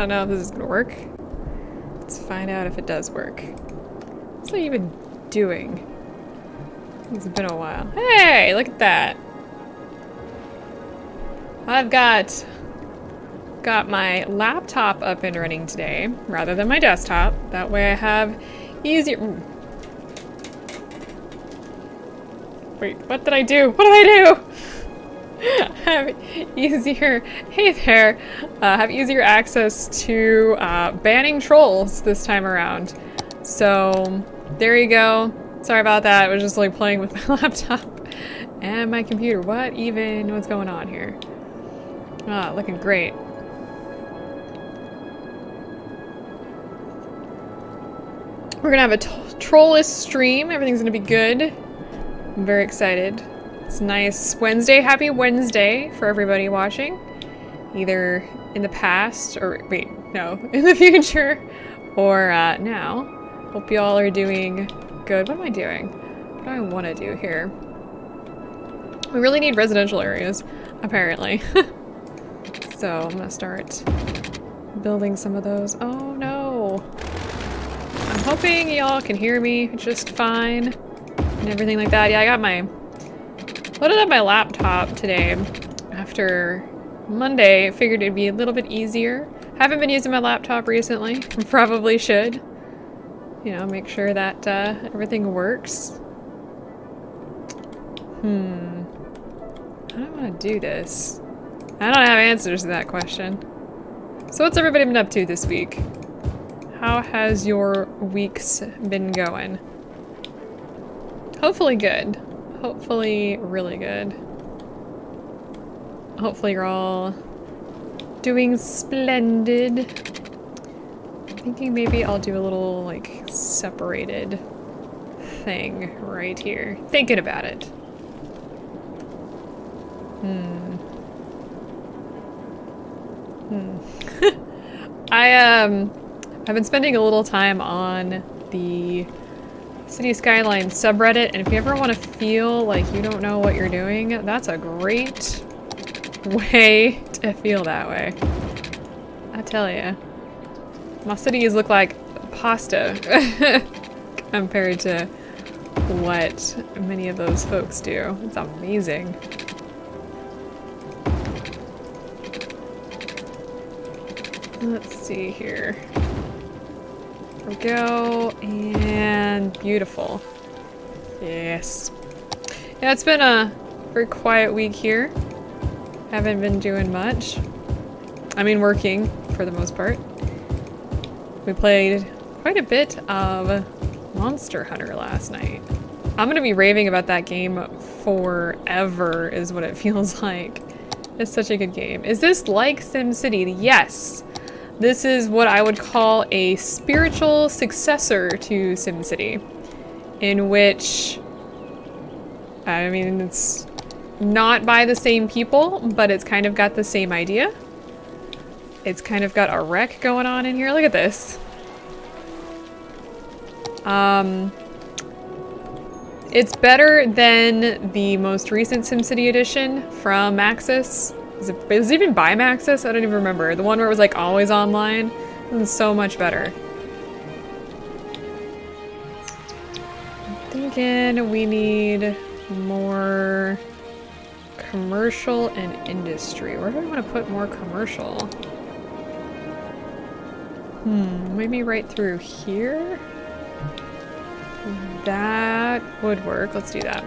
don't know if this is gonna work. Let's find out if it does work. What's I even doing? It's been a while. Hey, look at that. I've got my laptop up and running today rather than my desktop. That way I have easier. Ooh. Wait, what did I do? What did I do? Have easier, hey there, have easier access to banning trolls this time around. So there you go. Sorry about that. I was just like playing with my laptop and my computer. What's going on here? Ah, looking great. We're gonna have a trollless stream. Everything's gonna be good. I'm very excited. It's nice Wednesday. Happy Wednesday for everybody watching. Either in the past, or wait, no, in the future, or now. Hope you all are doing good. What am I doing? What do I want to do here? We really need residential areas, apparently. So I'm gonna start building some of those. Oh no. I'm hoping y'all can hear me just fine and everything like that. Yeah, I got loaded up my laptop today after Monday. I figured it'd be a little bit easier. Haven't been using my laptop recently. Probably should. You know, make sure that everything works. How do I want to do this? I don't have answers to that question. So what's everybody been up to this week? How has your weeks been going? Hopefully good. Hopefully really good. Hopefully you're all doing splendid. I'm thinking maybe I'll do a little like separated thing right here. Thinking about it. I've been spending a little time on the City Skylines subreddit, and if you ever want to feel like you don't know what you're doing, that's a great way to feel that way. I tell ya. My cities look like pasta compared to what many of those folks do. It's amazing. Let's see here. There we go, and beautiful. Yes. Yeah, it's been a very quiet week here. Haven't been doing much. I mean, working for the most part. We played quite a bit of Monster Hunter last night. I'm gonna be raving about that game forever, is what it feels like. It's such a good game. Is this like SimCity? Yes. This is what I would call a spiritual successor to SimCity, in which, I mean, it's not by the same people, but it's kind of got the same idea. It's kind of got a wreck going on in here. Look at this. It's better than the most recent SimCity edition from Maxis. Was it even by Maxis? I don't even remember. The one where it was like always online. It was so much better. I'm thinking we need more commercial and industry. Where do I want to put more commercial? Maybe right through here? That would work. Let's do that.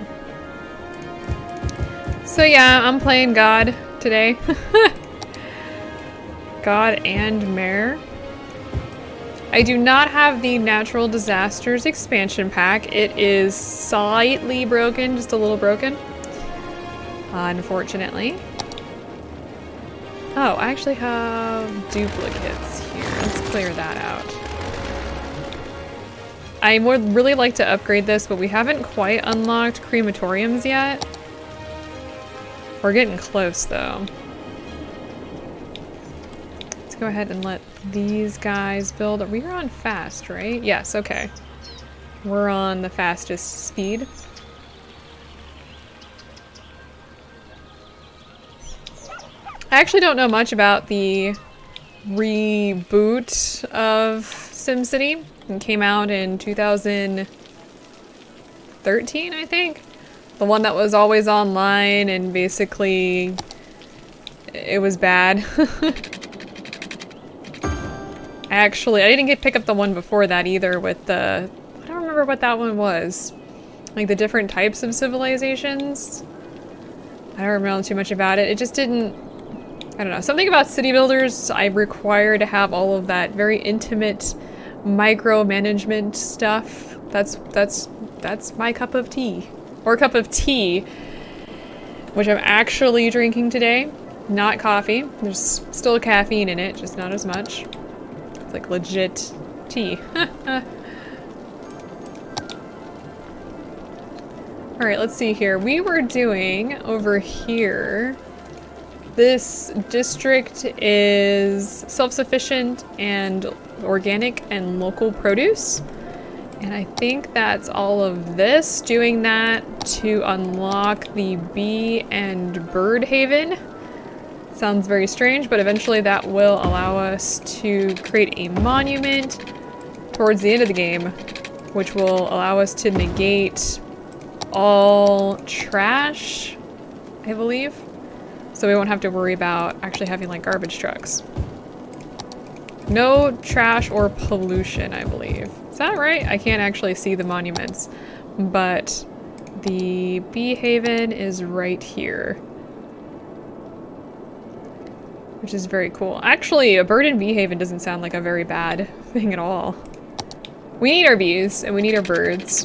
So yeah, I'm playing God today. God and Mare. I do not have the Natural Disasters expansion pack. It is slightly broken, just a little broken. Unfortunately. Oh, I actually have duplicates here. Let's clear that out. I would really like to upgrade this, but we haven't quite unlocked crematoriums yet. We're getting close, though. Let's go ahead and let these guys build. We're on fast, right? Yes, okay. We're on the fastest speed. I actually don't know much about the reboot of SimCity. It came out in 2013, I think. The one that was always online and basically it was bad. Actually, I didn't pick up the one before that either with the... I don't remember what that one was. Like the different types of civilizations. I don't remember too much about it. It just didn't... I don't know. Something about city builders, I require to have all of that very intimate micromanagement stuff. That's my cup of tea. Or cup of tea, which I'm actually drinking today. Not coffee. There's still caffeine in it, just not as much. It's like legit tea. Alright, let's see here. We were doing over here. This district is self-sufficient and organic and local produce. And I think that's all of this. Doing that to unlock the bee and bird haven. Sounds very strange, but eventually that will allow us to create a monument towards the end of the game, which will allow us to negate all trash, I believe. So we won't have to worry about actually having like garbage trucks. No trash or pollution, I believe. Is that right? I can't actually see the monuments, but the bee haven is right here, which is very cool. Actually, a bird and bee haven doesn't sound like a very bad thing at all. We need our bees and we need our birds.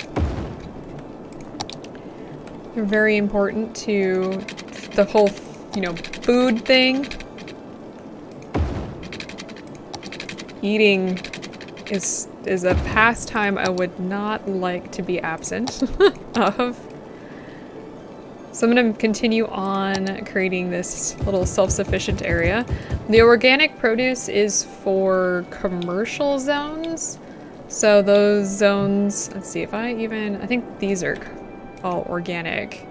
They're very important to the whole, you know, food thing. Eating is a pastime I would not like to be absent of. So I'm going to continue on creating this little self-sufficient area. The organic produce is for commercial zones. So those zones, let's see if I think these are all organic.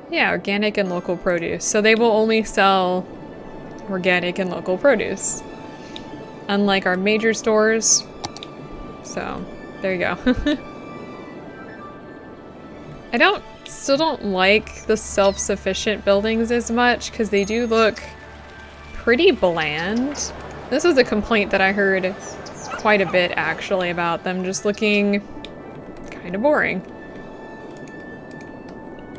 Yeah, organic and local produce. So they will only sell organic and local produce. Unlike our major stores. So, there you go. I still don't like the self-sufficient buildings as much because they do look pretty bland. This was a complaint that I heard quite a bit actually about them just looking kind of boring.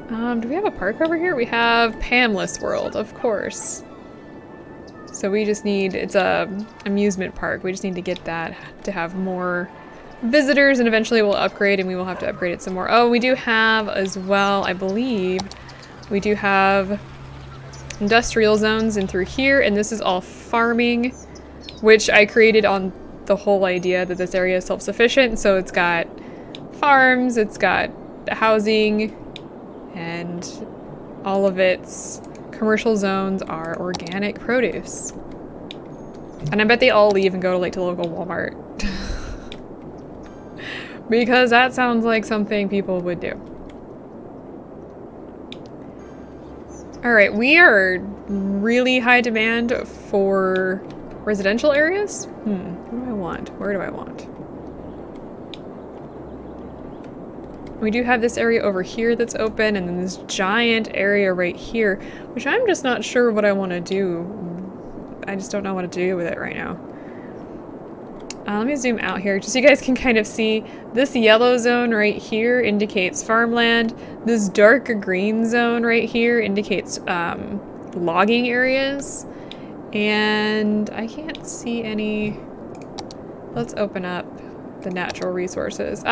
Do we have a park over here? We have Pamless World, of course. So we just need, it's a amusement park. We just need to get that to have more visitors and eventually we'll upgrade and we will have to upgrade it some more. Oh, we do have as well, I believe, we do have industrial zones in through here and this is all farming, which I created on the whole idea that this area is self-sufficient. So it's got farms, it's got housing, and all of its commercial zones are organic produce. And I bet they all leave and go to like the local Walmart. Because that sounds like something people would do. Alright, we are really high demand for residential areas. What do I want? Where do I want? We do have this area over here that's open and then this giant area right here, which I'm just not sure what I want to do. I just don't know what to do with it right now. Let me zoom out here just so you guys can kind of see. This yellow zone right here indicates farmland. This dark green zone right here indicates logging areas. And I can't see any... Let's open up the natural resources.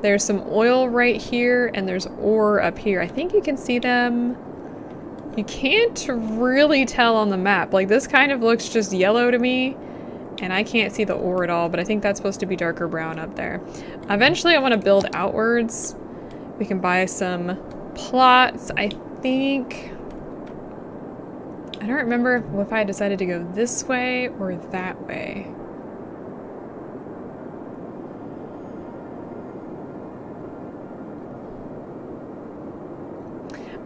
There's some oil right here and there's ore up here. I think you can see them. You can't really tell on the map. Like this kind of looks just yellow to me and I can't see the ore at all, but I think that's supposed to be darker brown up there. Eventually I want to build outwards. We can buy some plots. I think... I don't remember if I decided to go this way or that way.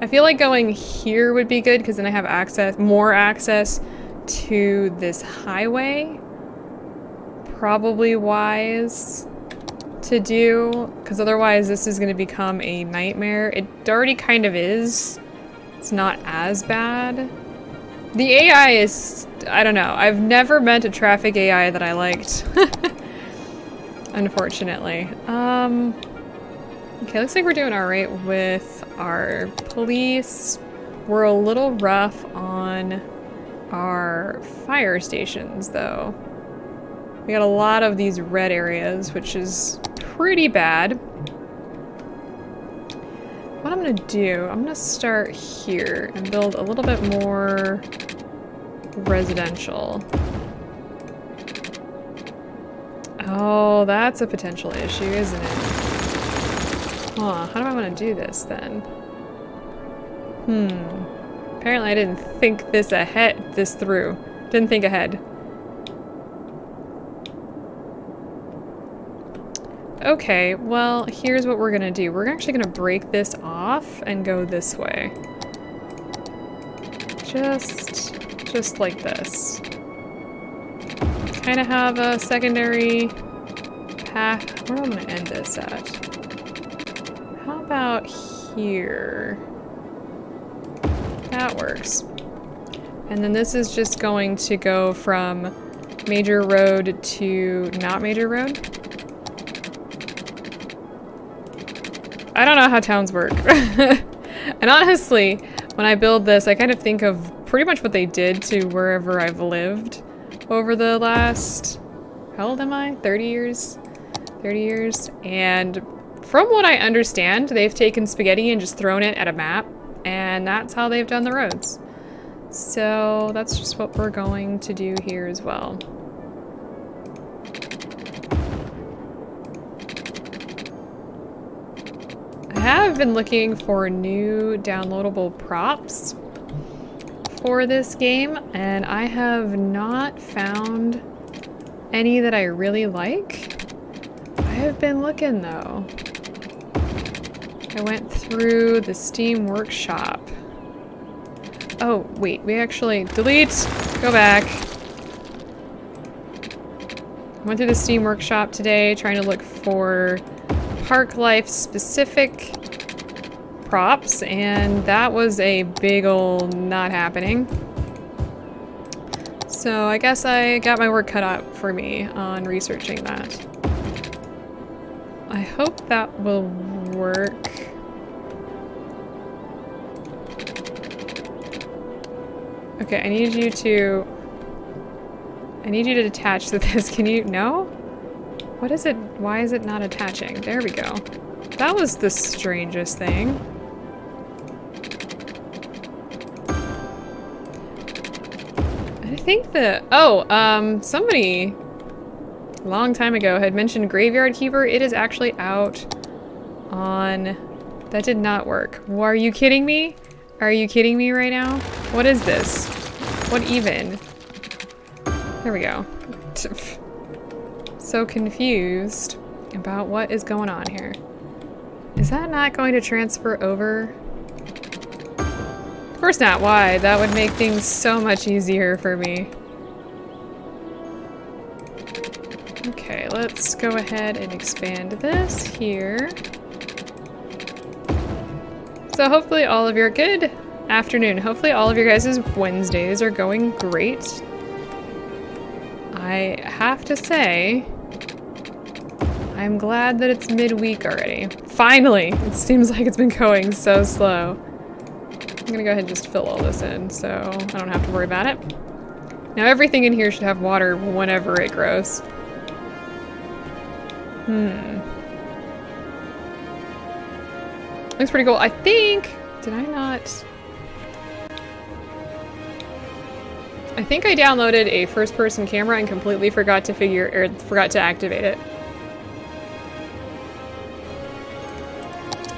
I feel like going here would be good because then I have access, more access to this highway. Probably wise to do, because otherwise this is going to become a nightmare. It already kind of is. It's not as bad. The AI is, I don't know, I've never met a traffic AI that I liked. Unfortunately. Okay, looks like we're doing alright with our police. We're a little rough on our fire stations, though. We got a lot of these red areas, which is pretty bad. What I'm gonna do, I'm gonna start here and build a little bit more residential. Oh, that's a potential issue, isn't it? Huh, how do I want to do this then? Apparently I didn't think this through. Didn't think ahead. Okay, well, here's what we're gonna do. We're actually gonna break this off and go this way. Just like this. Kind of have a secondary path. Where am I gonna end this at? How about here? That works. And then this is just going to go from major road to not major road. I don't know how towns work. And honestly, when I build this, I kind of think of pretty much what they did to wherever I've lived over the last, how old am I? 30 years? 30 years. And from what I understand, they've taken spaghetti and just thrown it at a map, and that's how they've done the roads. So that's just what we're going to do here as well. I have been looking for new downloadable props for this game, and I have not found any that I really like. I have been looking though. I went through the Steam Workshop. Oh, wait, we actually, delete, go back. I went through the Steam Workshop today trying to look for Park Life specific props, and that was a big ol' not happening. So I guess I got my work cut out for me on researching that. I hope that will work. Okay, I need you to attach to this. Can you, no? What is it? Why is it not attaching? There we go. That was the strangest thing. I think that, somebody a long time ago had mentioned Graveyard Keeper. It is actually out on, that did not work. Well, are you kidding me? Are you kidding me right now? What is this? What even? There we go. So confused about what is going on here. Is that not going to transfer over? Of course not. Why? That would make things so much easier for me. Okay, let's go ahead and expand this here. So hopefully all of your good afternoon. Hopefully all of your guys' Wednesdays are going great. I have to say, I'm glad that it's midweek already. Finally! It seems like it's been going so slow. I'm gonna go ahead and just fill all this in so I don't have to worry about it. Now everything in here should have water whenever it grows. Looks pretty cool. I think, did I not? I think I downloaded a first-person camera and completely forgot to forgot to activate it.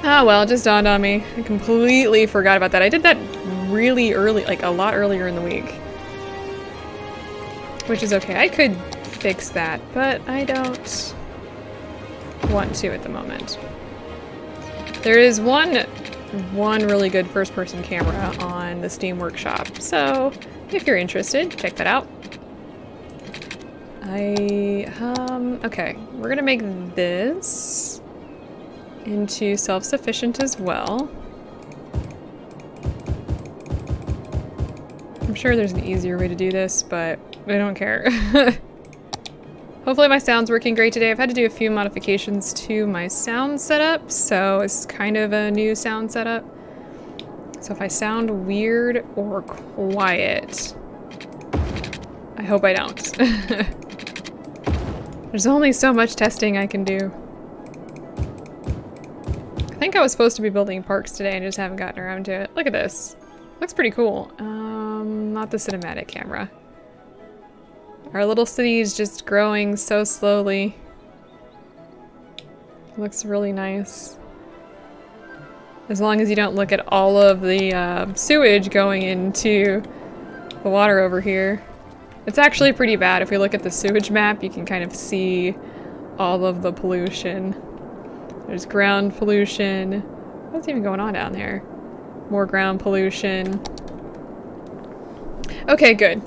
Oh well, it just dawned on me. I completely forgot about that. I did that really early, like a lot earlier in the week. Which is okay. I could fix that, but I don't want to at the moment. There is one one really good first-person camera on the Steam Workshop. So if you're interested, check that out. Okay, we're gonna make this into self-sufficient as well. I'm sure there's an easier way to do this, but I don't care. Hopefully my sound's working great today. I've had to do a few modifications to my sound setup, so it's kind of a new sound setup. So if I sound weird or quiet, I hope I don't. There's only so much testing I can do. I think I was supposed to be building parks today and just haven't gotten around to it. Look at this. Looks pretty cool. Not the cinematic camera. Our little city is just growing so slowly. Looks really nice. As long as you don't look at all of the sewage going into the water over here. It's actually pretty bad. If we look at the sewage map, you can kind of see all of the pollution. There's ground pollution. What's even going on down there? More ground pollution. Okay, good.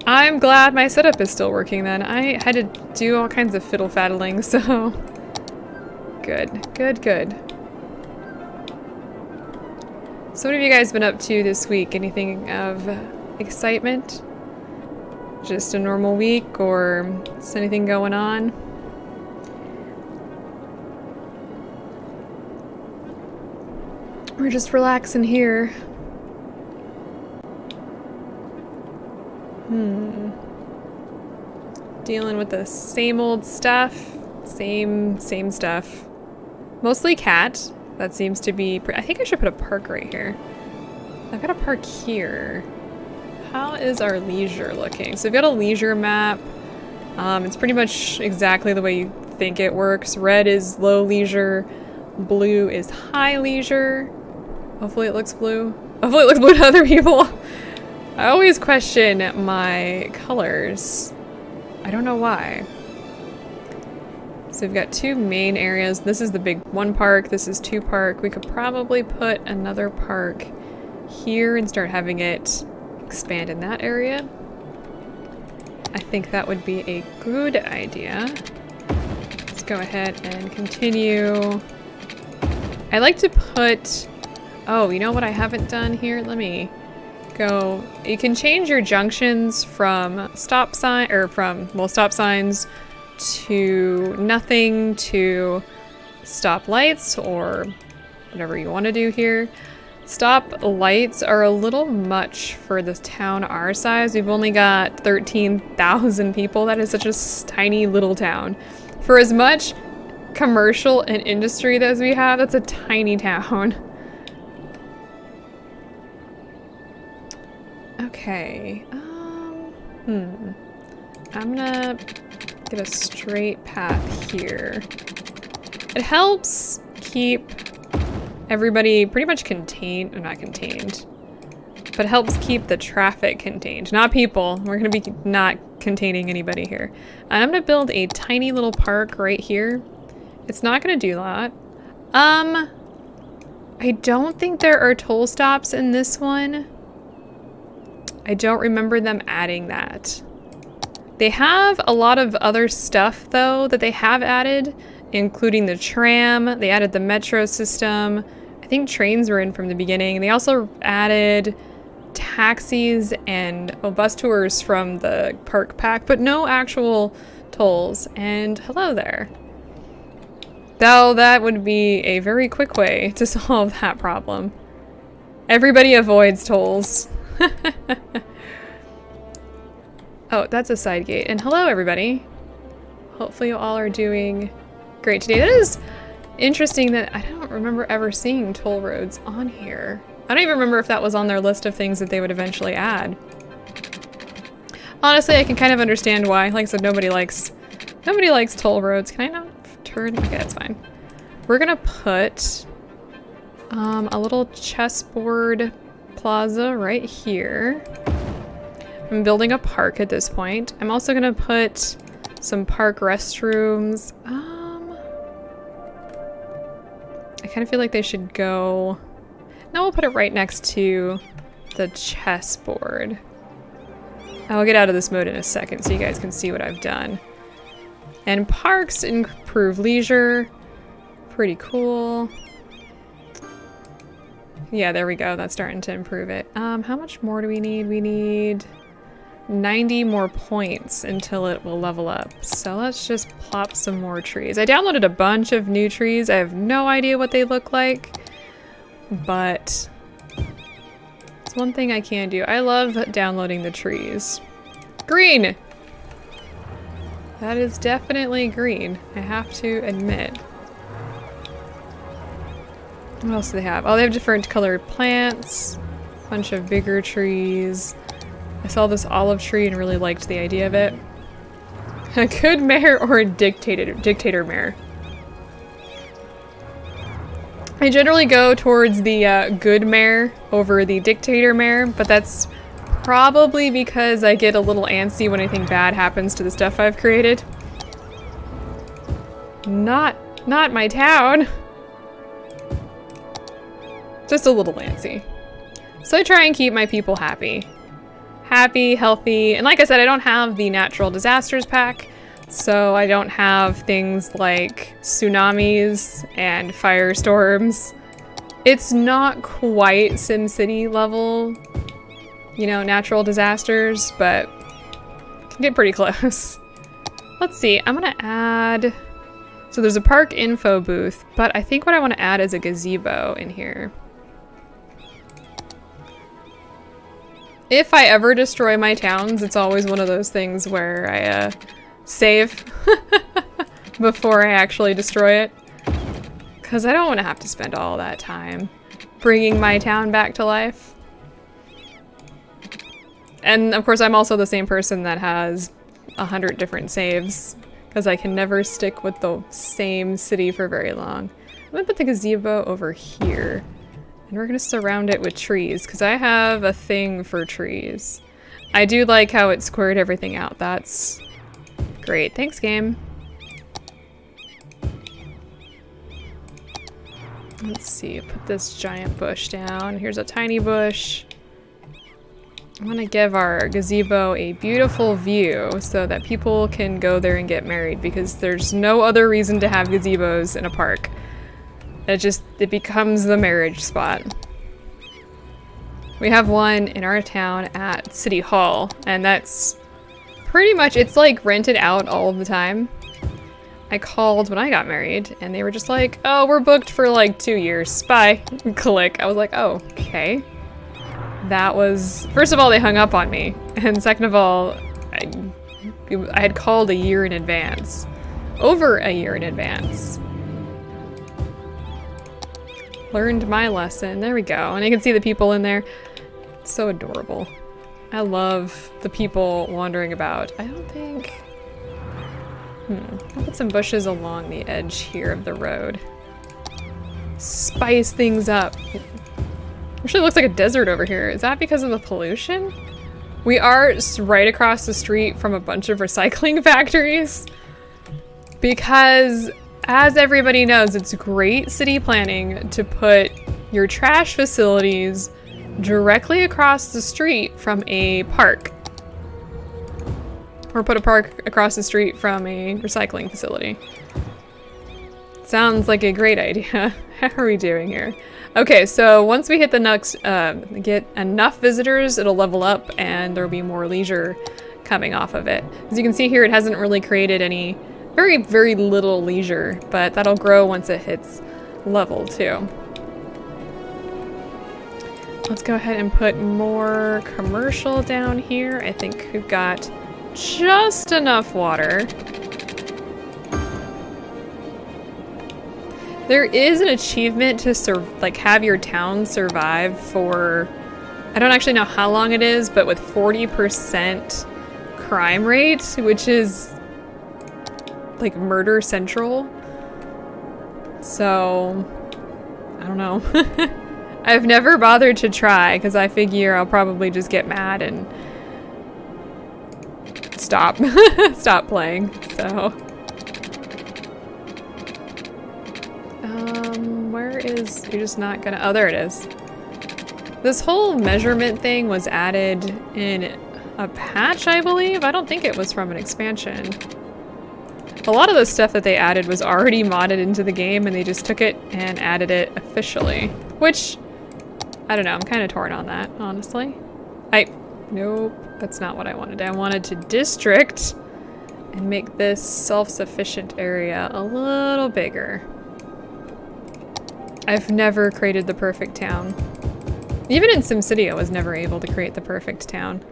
I'm glad my setup is still working then. I had to do all kinds of fiddle-faddling, so... Good, good, good. So what have you guys been up to this week? Anything of excitement? Just a normal week, or is anything going on? We're just relaxing here. Dealing with the same old stuff. Same stuff. Mostly cat. That seems to be... I think I should put a park right here. I've got a park here. How is our leisure looking? So we've got a leisure map. It's pretty much exactly the way you think it works. Red is low leisure. Blue is high leisure. Hopefully it looks blue. Hopefully it looks blue to other people. I always question my colors. I don't know why. So we've got two main areas. This is the big one park. This is two park. We could probably put another park here and start having it expand in that area. I think that would be a good idea. Let's go ahead and continue. I like to put... Oh, you know what I haven't done here? Let me go. You can change your junctions from stop sign, or from, well, stop signs to nothing to stop lights, or whatever you want to do here. Stop lights are a little much for this town our size. We've only got 13,000 people. That is such a tiny little town. For as much commercial and industry as we have, that's a tiny town. Okay. I'm gonna get a straight path here. It helps keep everybody pretty much contained, or not contained, but helps keep the traffic contained, not people. We're gonna be not containing anybody here. I'm gonna build a tiny little park right here. It's not gonna do that. I don't think there are toll stops in this one. I don't remember them adding that. They have a lot of other stuff though that they have added, including the tram. They added the metro system. I think trains were in from the beginning. They also added taxis and bus tours from the park pack, but no actual tolls. And hello there. Though that would be a very quick way to solve that problem. Everybody avoids tolls. Oh, that's a side gate. And hello everybody. Hopefully you all are doing great today. That is interesting that I don't remember ever seeing toll roads on here. I don't even remember if that was on their list of things that they would eventually add. Honestly, I can kind of understand why. Like I said, nobody likes toll roads. Can I not turn? Okay, that's fine. We're gonna put a little chessboard plaza right here. I'm building a park at this point. I'm also gonna put some park restrooms. I kind of feel like they should go... No, we'll put it right next to the chessboard. I'll get out of this mode in a second so you guys can see what I've done. And parks improve leisure. Pretty cool. Yeah, there we go. That's starting to improve it. How much more do we need? We need 90 more points until it will level up. So let's just plop some more trees. I downloaded a bunch of new trees. I have no idea what they look like, but it's one thing I can do. I love downloading the trees. Green! That is definitely green, I have to admit. What else do they have? Oh, they have different colored plants, a bunch of bigger trees. I saw this olive tree and really liked the idea of it. A good mayor or a dictator mayor? I generally go towards the good mayor over the dictator mayor, but that's probably because I get a little antsy when anything bad happens to the stuff I've created. Not my town. Just a little antsy. So I try and keep my people happy. Happy, healthy, and like I said, I don't have the natural disasters pack, so I don't have things like tsunamis and firestorms. It's not quite SimCity level, you know, natural disasters, but it can get pretty close. Let's see, I'm gonna add... So there's a park info booth, but I think what I want to add is a gazebo in here. If I ever destroy my towns, it's always one of those things where I save before I actually destroy it. Because I don't want to have to spend all that time bringing my town back to life. And of course I'm also the same person that has 100 different saves, because I can never stick with the same city for very long. I'm gonna put the gazebo over here. And we're gonna surround it with trees, because I have a thing for trees. I do like how it squared everything out. That's great. Thanks, game. Let's see, put this giant bush down. Here's a tiny bush. I'm gonna give our gazebo a beautiful view so that people can go there and get married, because there's no other reason to have gazebos in a park. It becomes the marriage spot. We have one in our town at City Hall, and that's pretty much, it's like rented out all of the time. I called when I got married, and they were just like, oh, we're booked for like 2 years. Bye. Click. I was like, oh, okay. That was, first of all, they hung up on me, and second of all, I had called a year in advance. Over a year in advance. Learned my lesson. There we go. And you can see the people in there. It's so adorable. I love the people wandering about. I don't think... I'll put some bushes along the edge here of the road. Spice things up. Actually, it looks like a desert over here. Is that because of the pollution? We are right across the street from a bunch of recycling factories. Because, as everybody knows, it's great city planning to put your trash facilities directly across the street from a park. Or put a park across the street from a recycling facility. Sounds like a great idea. How are we doing here? Okay, so once we hit the next, get enough visitors, it'll level up and there'll be more leisure coming off of it. As you can see here, it hasn't really created any, very, very little leisure, but that'll grow once it hits level 2. Let's go ahead and put more commercial down here. I think we've got just enough water. There is an achievement to have your town survive for, I don't actually know how long it is, but with 40% crime rate, which is like murder central. So, I don't know. I've never bothered to try because I figure I'll probably just get mad and stop playing. So, where is, you're just not gonna, oh, there it is. This whole measurement thing was added in a patch, I believe. I don't think it was from an expansion. A lot of the stuff that they added was already modded into the game and they just took it and added it officially. Which, I don't know, I'm kind of torn on that, honestly. Nope, that's not what I wanted. I wanted to district and make this self-sufficient area a little bigger. I've never created the perfect town. Even in SimCity, I was never able to create the perfect town.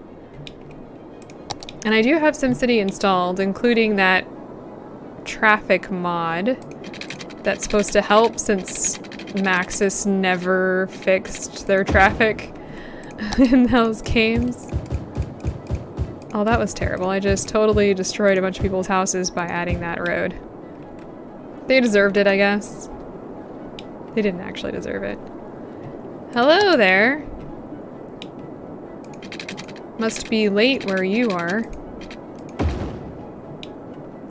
And I do have SimCity installed, including that traffic mod that's supposed to help since Maxis never fixed their traffic in those games. Oh, that was terrible. I just totally destroyed a bunch of people's houses by adding that road. They deserved it, I guess. They didn't actually deserve it. Hello there. Must be late where you are.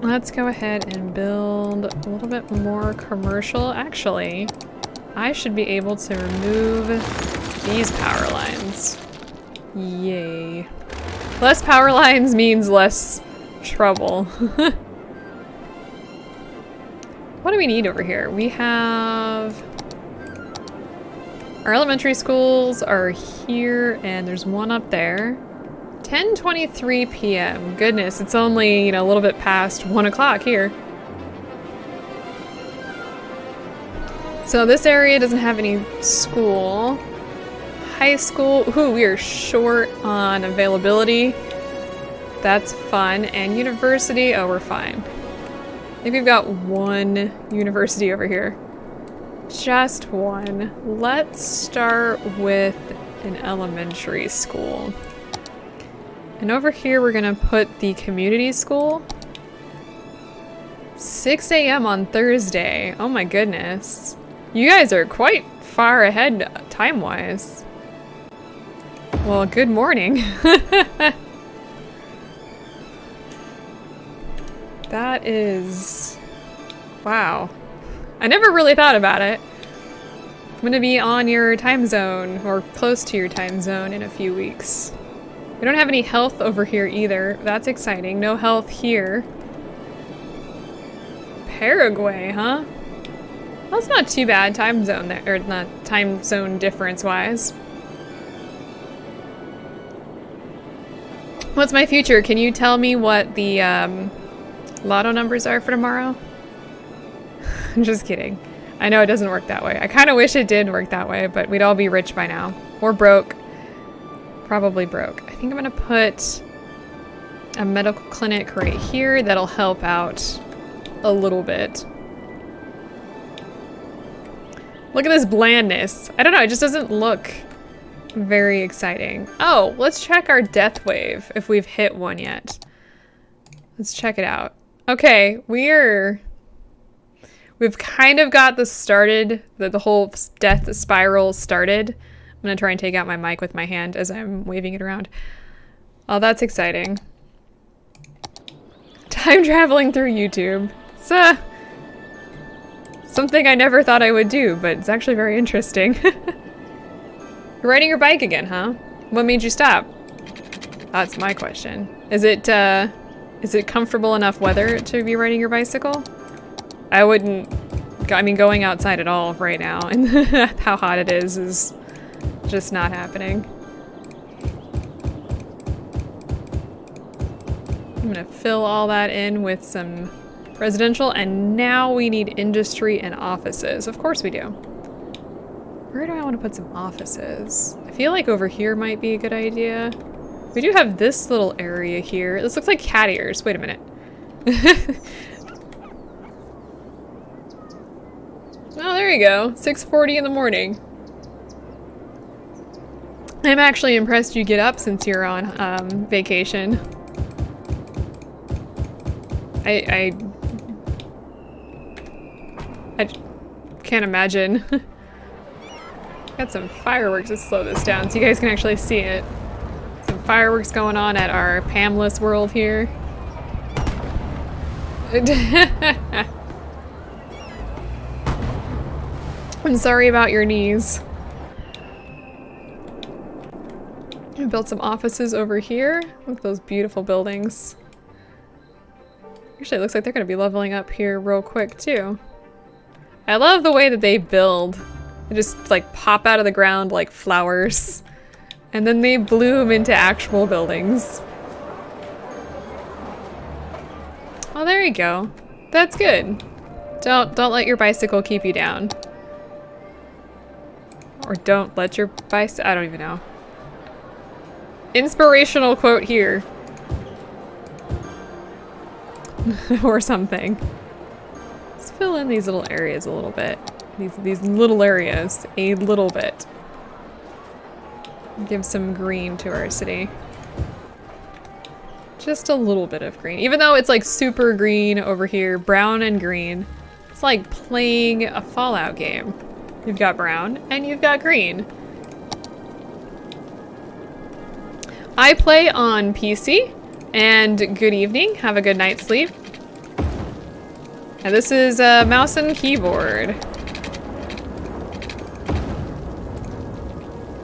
Let's go ahead and build a little bit more commercial. Actually, I should be able to remove these power lines. Yay. Less power lines means less trouble. What do we need over here? We have... Our elementary schools are here, and there's one up there. 10:23 p.m. Goodness, it's only, you know, a little bit past 1 o'clock here. So this area doesn't have any school. High school, ooh, we are short on availability. That's fun. And university, oh, we're fine. I think we've got one university over here. Just one. Let's start with an elementary school. And over here we're gonna put the community school. 6 a.m. on Thursday. Oh my goodness. You guys are quite far ahead time-wise. Well, good morning. That is... wow. I never really thought about it. I'm gonna be on your time zone, or close to your time zone, in a few weeks. We don't have any health over here either. That's exciting. No health here. Paraguay, huh? That's not too bad time zone there, or not time zone difference-wise. What's my future? Can you tell me what the lotto numbers are for tomorrow? I'm just kidding. I know it doesn't work that way. I kind of wish it did work that way, but we'd all be rich by now. Or broke. Probably broke. I think I'm gonna put a medical clinic right here. That'll help out a little bit. Look at this blandness. I don't know, it just doesn't look very exciting. Oh, let's check our death wave if we've hit one yet. Let's check it out. Okay, we've kind of got this started, the whole death spiral started. I'm gonna try and take out my mic with my hand as I'm waving it around. Oh, that's exciting. Time traveling through YouTube. It's something I never thought I would do, but it's actually very interesting. You're riding your bike again, huh? What made you stop? That's my question. Is it comfortable enough weather to be riding your bicycle? I mean, going outside at all right now and how hot it is just not happening. I'm gonna fill all that in with some residential, and now we need industry and offices. Of course we do. Where do I want to put some offices? I feel like over here might be a good idea. We do have this little area here. This looks like cat ears. Wait a minute. Oh, there you go. 6:40 in the morning. I'm actually impressed you get up since you're on vacation. I can't imagine. Got some fireworks to slow this down so you guys can actually see it. Some fireworks going on at our Pamless world here. I'm sorry about your knees. I built some offices over here. Look at those beautiful buildings. Actually, it looks like they're going to be leveling up here real quick, too. I love the way that they build. They just, like, pop out of the ground like flowers. And then they bloom into actual buildings. Oh, there you go. That's good. Don't let your bicycle keep you down. Or don't let your bicycle... I don't even know. Inspirational quote here. Or something. Let's fill in these little areas a little bit. These little areas a little bit. Give some green to our city. Just a little bit of green. Even though it's like super green over here, brown and green. It's like playing a Fallout game. You've got brown and you've got green. I play on PC, and good evening, have a good night's sleep. And this is a mouse and keyboard,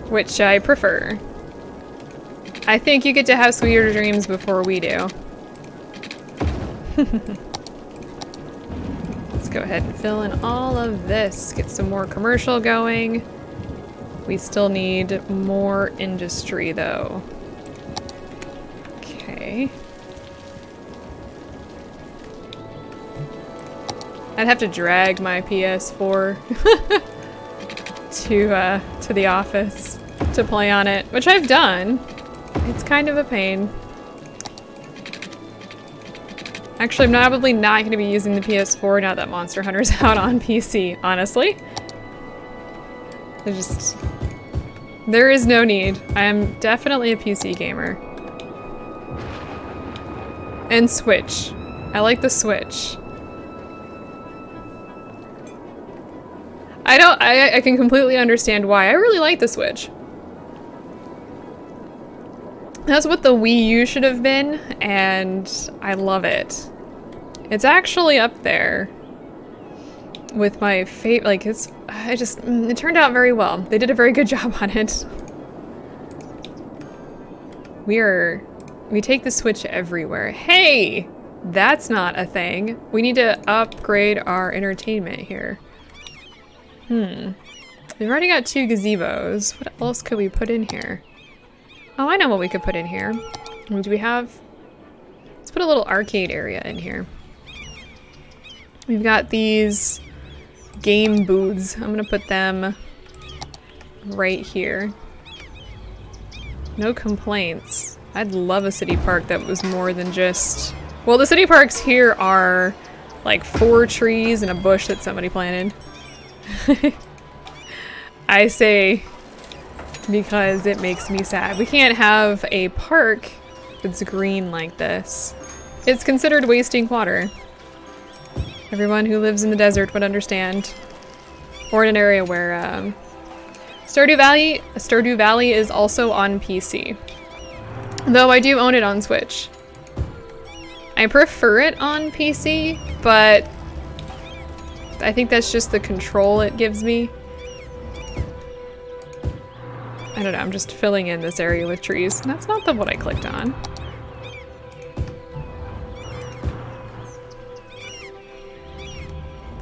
which I prefer. I think you get to have sweeter dreams before we do. Let's go ahead and fill in all of this, get some more commercial going. We still need more industry though. Okay. I'd have to drag my PS4 to the office to play on it, which I've done. It's kind of a pain. Actually, I'm probably not going to be using the PS4 now that Monster Hunter's out on PC, honestly. There is no need. I am definitely a PC gamer. And Switch. I like the Switch. I can completely understand why. I really like the Switch. That's what the Wii U should have been, and I love it. It's actually up there with my favorite, like, it turned out very well. They did a very good job on it. We take the Switch everywhere. Hey! That's not a thing. We need to upgrade our entertainment here. We've already got 2 gazebos. What else could we put in here? Oh, I know what we could put in here. What do we have? Let's put a little arcade area in here. We've got these game booths. I'm gonna put them right here. No complaints. I'd love a city park that was more than just... Well, the city parks here are like 4 trees and a bush that somebody planted. I say because it makes me sad. We can't have a park that's green like this. It's considered wasting water. Everyone who lives in the desert would understand. Or in an area where Stardew Valley is also on PC. Though I do own it on Switch. I prefer it on PC, but I think that's just the control it gives me. I don't know, I'm just filling in this area with trees. That's not the what I clicked on.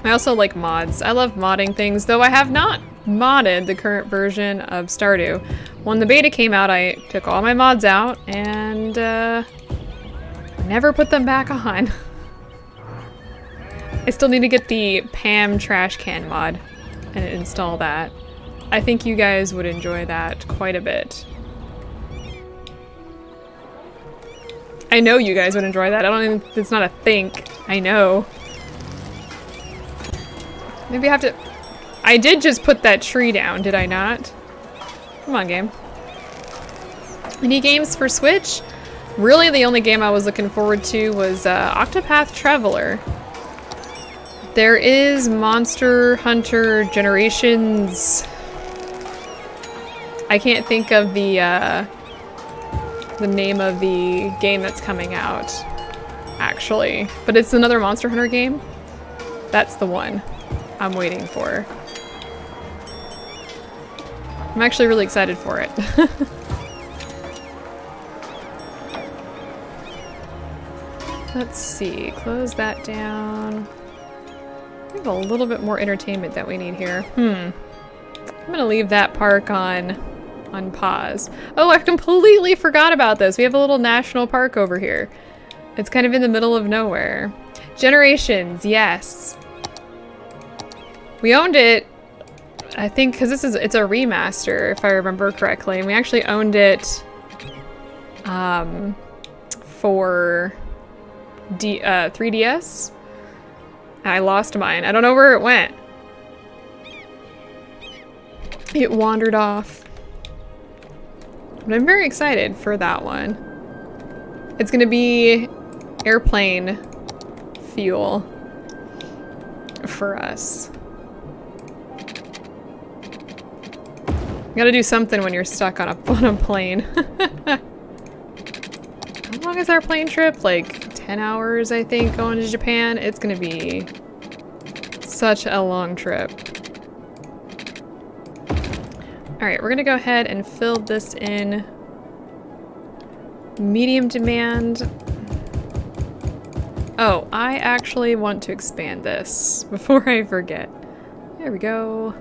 I also like mods. I love modding things, though I have not modded the current version of Stardew. When the beta came out, I took all my mods out and never put them back on. I still need to get the PM trash can mod and install that. I think you guys would enjoy that quite a bit. I know you guys would enjoy that. I don't even, it's not a think. I know. Maybe I have to... I did just put that tree down, did I not? Come on, game. Any games for Switch? Really, the only game I was looking forward to was Octopath Traveler. There is Monster Hunter Generations... I can't think of the name of the game that's coming out, actually. But it's another Monster Hunter game. That's the one I'm waiting for. I'm actually really excited for it. Let's see, close that down. We have a little bit more entertainment that we need here. I'm gonna leave that park on pause. Oh, I completely forgot about this. We have a little national park over here. It's kind of in the middle of nowhere. Generations, yes. We owned it, I think, because it's a remaster, if I remember correctly. And we actually owned it for 3DS. I lost mine. I don't know where it went. It wandered off. But I'm very excited for that one. It's gonna be airplane fuel for us. You gotta do something when you're stuck on a plane. How long is our plane trip? Like 10 hours, I think, going to Japan. It's gonna be such a long trip. Alright, we're gonna go ahead and fill this in. Medium demand. Oh, I actually want to expand this before I forget. There we go.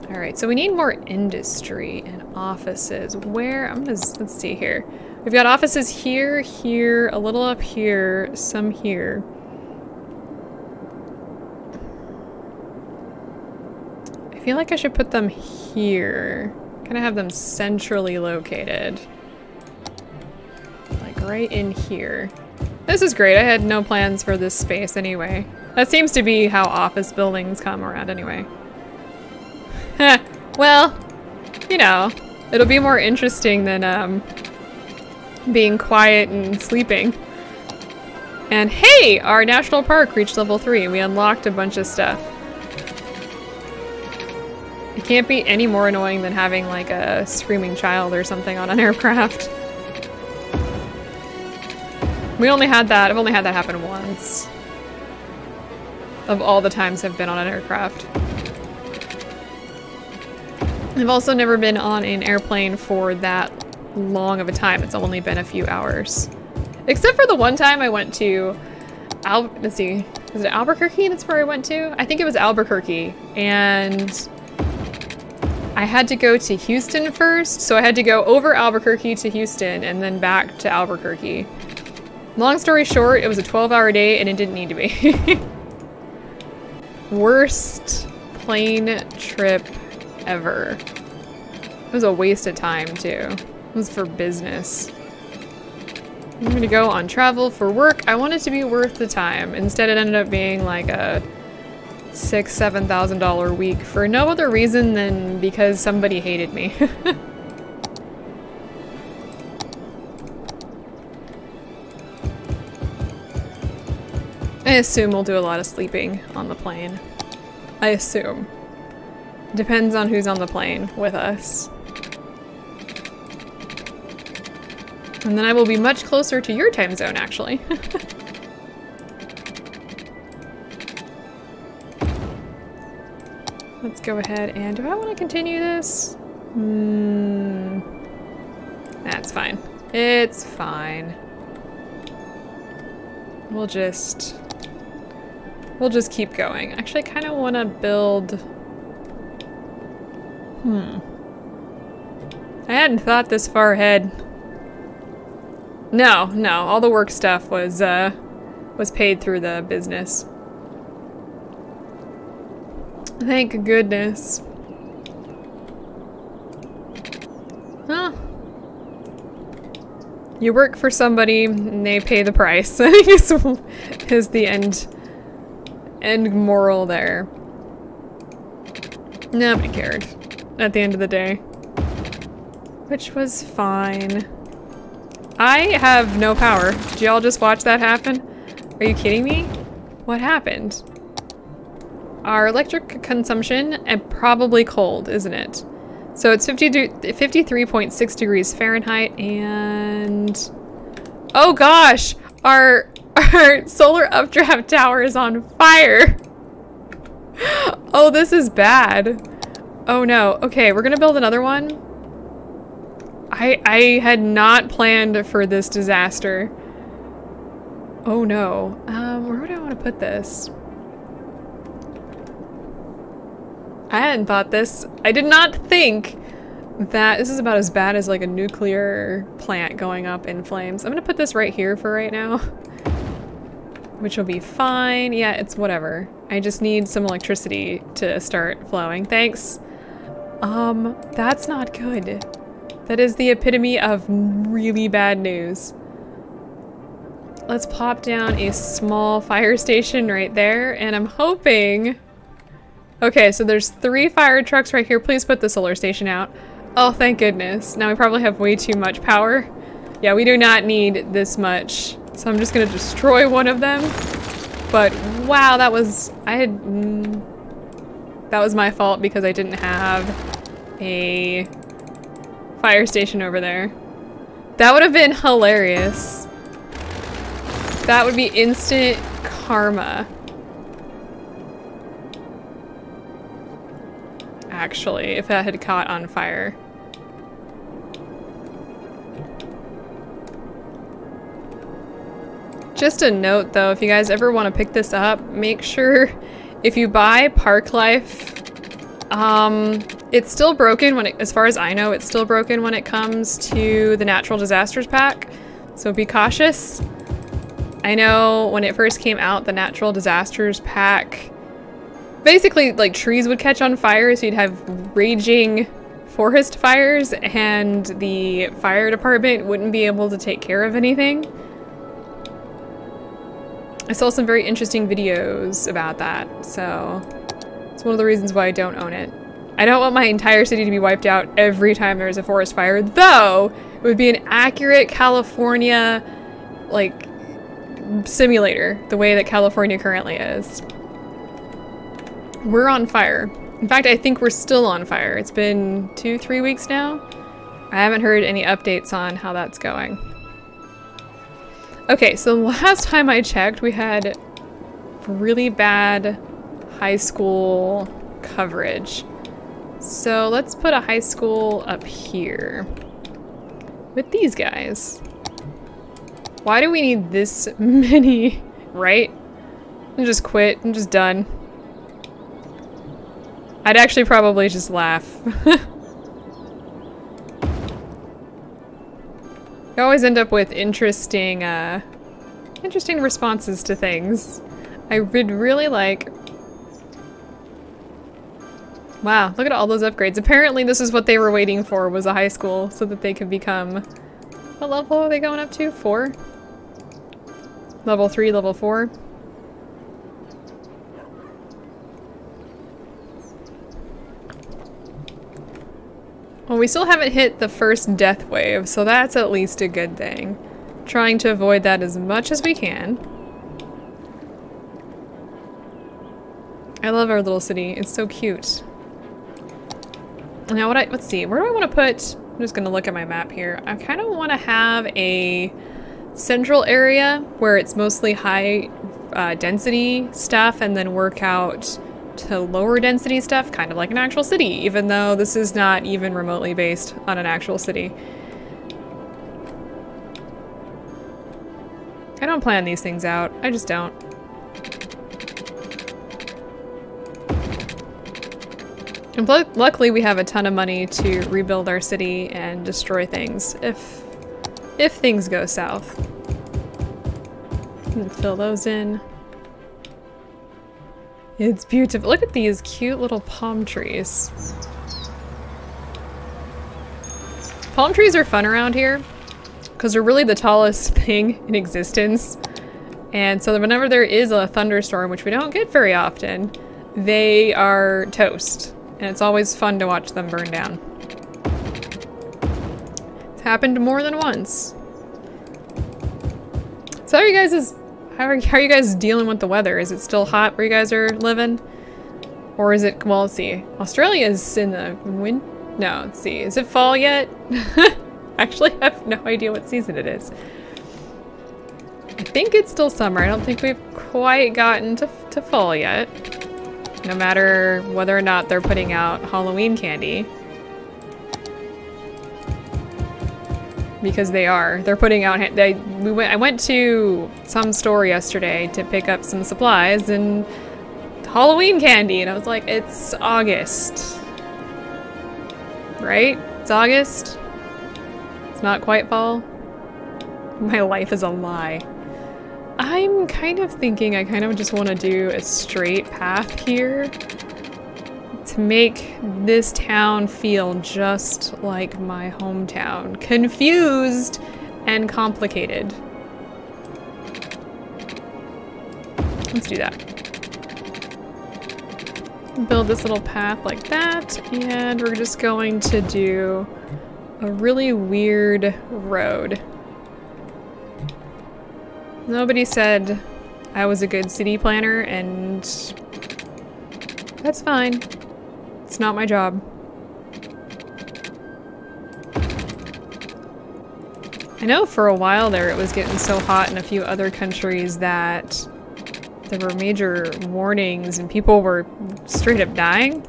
Alright, so we need more industry and offices. Where? let's see here. We've got offices here, here, a little up here, some here. I feel like I should put them here. Kind of have them centrally located. Like right in here. This is great. I had no plans for this space anyway. That seems to be how office buildings come around anyway. Well, you know, it'll be more interesting than being quiet and sleeping. And hey, our national park reached level 3. We unlocked a bunch of stuff. It can't be any more annoying than having like a screaming child or something on an aircraft. I've only had that happen once. Of all the times I've been on an aircraft. I've also never been on an airplane for that long of a time. It's only been a few hours. Except for the one time I went to, let's see, was it Albuquerque? That's where I went to? I think it was Albuquerque. And I had to go to Houston first. So I had to go over Albuquerque to Houston and then back to Albuquerque. Long story short, it was a 12-hour day and it didn't need to be. Worst plane trip ever. It was a waste of time too. It was for business. I'm gonna go on travel for work. I want it to be worth the time. Instead it ended up being like a $6,000–7,000 week for no other reason than because somebody hated me. I assume we'll do a lot of sleeping on the plane. I assume. Depends on who's on the plane with us. And then I will be much closer to your time zone, actually. Let's go ahead and... do I want to continue this? That's fine. It's fine. We'll just keep going. Actually, I kind of want to build... I hadn't thought this far ahead. No, all the work stuff was paid through the business. Thank goodness. Huh. You work for somebody and they pay the price. I think is the end moral there. Nobody cared at the end of the day. Which was fine. I have no power. Did y'all just watch that happen? Are you kidding me? What happened? Our electric consumption, and probably cold, isn't it? So it's 53.6 degrees Fahrenheit and... oh gosh! Our solar updraft tower is on fire! Oh, this is bad. Oh no. Okay, we're gonna build another one. I had not planned for this disaster. Oh no. Where would I want to put this? I hadn't thought this. I did not think that this is about as bad as like a nuclear plant going up in flames. I'm gonna put this right here for right now, which will be fine. Yeah, it's whatever. I just need some electricity to start flowing. Thanks. That's not good. That is the epitome of really bad news. Let's pop down a small fire station right there, and I'm hoping... Okay, so there's 3 fire trucks right here. Please put the solar station out. Oh, thank goodness. Now we probably have way too much power. Yeah, we do not need this much. So I'm just gonna destroy one of them. But wow, that was... that was my fault because I didn't have a fire station over there. That would have been hilarious. That would be instant karma. Actually, if that had caught on fire. Just a note though, if you guys ever want to pick this up, make sure if you buy Park Life, it's still broken when as far as I know, it's still broken when it comes to the natural disasters pack. So be cautious. I know when it first came out, the natural disasters pack, basically like trees would catch on fire, so you'd have raging forest fires and the fire department wouldn't be able to take care of anything. I saw some very interesting videos about that, so it's one of the reasons why I don't own it. I don't want my entire city to be wiped out every time there's a forest fire, though it would be an accurate California, like, simulator, the way that California currently is. We're on fire. In fact, I think we're still on fire. It's been 2-3 weeks now. I haven't heard any updates on how that's going. Okay, so the last time I checked, we had really bad high school coverage. So let's put a high school up here with these guys. Why do we need this many, right? I'm just quit. I'm just done. I'd actually probably just laugh. You always end up with interesting responses to things. I would really like... Wow, look at all those upgrades. Apparently this is what they were waiting for, was a high school, so that they could become... What level are they going up to? 4? Level 3, level 4? Well, we still haven't hit the first death wave, so that's at least a good thing. Trying to avoid that as much as we can. I love our little city. It's so cute. Now let's see, where do I want to put... I'm just gonna look at my map here. I kind of want to have a central area where it's mostly high density stuff and then work out to lower density stuff, kind of like an actual city, even though this is not even remotely based on an actual city. I don't plan these things out. I just don't. And luckily we have a ton of money to rebuild our city and destroy things if things go south. And fill those in. It's beautiful. Look at these cute little palm trees. Palm trees are fun around here because they're really the tallest thing in existence. And so whenever there is a thunderstorm, which we don't get very often, they are toast. And it's always fun to watch them burn down. It's happened more than once. So how are you guys dealing with the weather? Is it still hot where you guys are living? Or is it, well, let's see. Australia is in the wind. No, let's see. Is it fall yet? Actually, I have no idea what season it is. I think it's still summer. I don't think we've quite gotten to fall yet. No matter whether or not they're putting out Halloween candy. Because they are. They're putting out... I went to some store yesterday to pick up some supplies and Halloween candy, and I was like, it's August. Right? It's August? It's not quite fall? My life is a lie. I'm kind of thinking I kind of just want to do a straight path here to make this town feel just like my hometown. Confused and complicated. Let's do that. Build this little path like that, and we're just going to do a really weird road. Nobody said I was a good city planner, and that's fine. It's not my job. I know for a while there it was getting so hot in a few other countries that there were major warnings and people were straight up dying.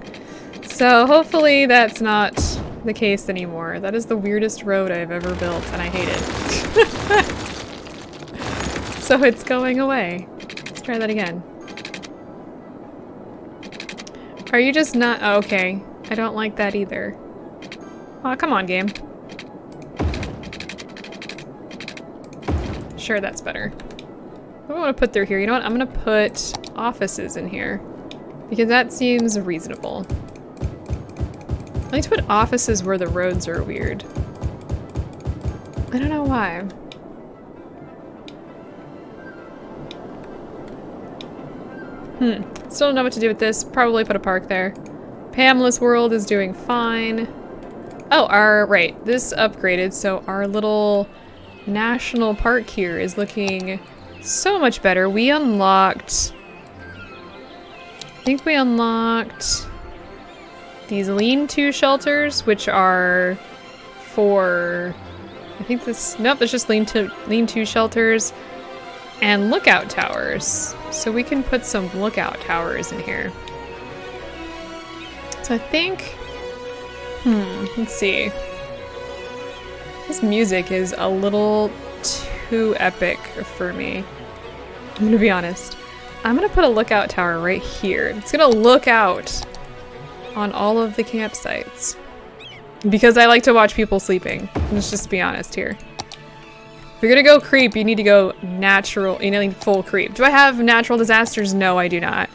So hopefully that's not the case anymore. That is the weirdest road I've ever built and I hate it. So it's going away. Let's try that again. Are you just not- oh, okay. I don't like that either. Aw, come on, game. Sure, that's better. What do I want to put through here? You know what? I'm gonna put offices in here. Because that seems reasonable. I like to put offices where the roads are weird. I don't know why. Still don't know what to do with this. Probably put a park there. Pamela's World is doing fine. Oh, right. This upgraded, so our little national park here is looking so much better. We unlocked... I think we unlocked these lean-to shelters, which are for... I think this... Nope, it's just lean-to shelters and lookout towers. So we can put some lookout towers in here. So I think... let's see. This music is a little too epic for me. I'm gonna be honest. I'm gonna put a lookout tower right here. It's gonna look out on all of the campsites. Because I like to watch people sleeping. Let's just be honest here. If you're gonna go creep, you need to go natural, you know, full creep. Do I have natural disasters? No, I do not.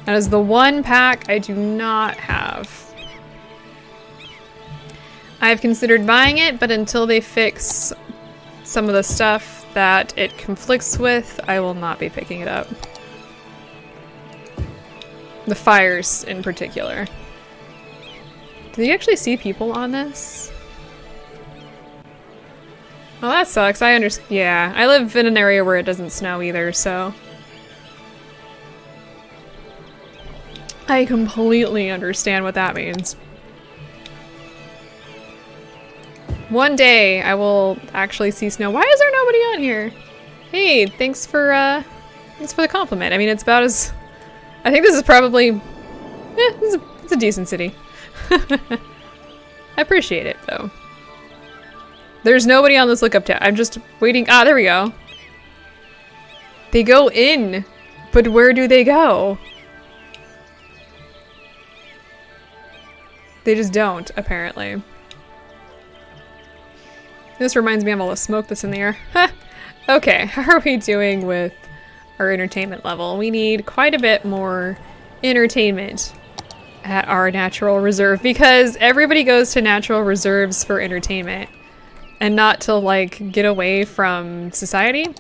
That is the one pack I do not have. I've considered buying it, but until they fix some of the stuff that it conflicts with, I will not be picking it up. The fires in particular. Do you actually see people on this? Well, that sucks. I understand. Yeah, I live in an area where it doesn't snow either, so... I completely understand what that means. One day I will actually see snow. Why is there nobody on here? Hey, thanks for the compliment. I mean, it's about as... I think this is probably... it's a decent city. I appreciate it, though. There's nobody on this lookup tab. I'm just waiting. Ah, there we go. They go in, but where do they go? They just don't, apparently. This reminds me of all the smoke that's in the air. Okay, how are we doing with our entertainment level? We need quite a bit more entertainment at our natural reserve because everybody goes to natural reserves for entertainment and not to, like, get away from society.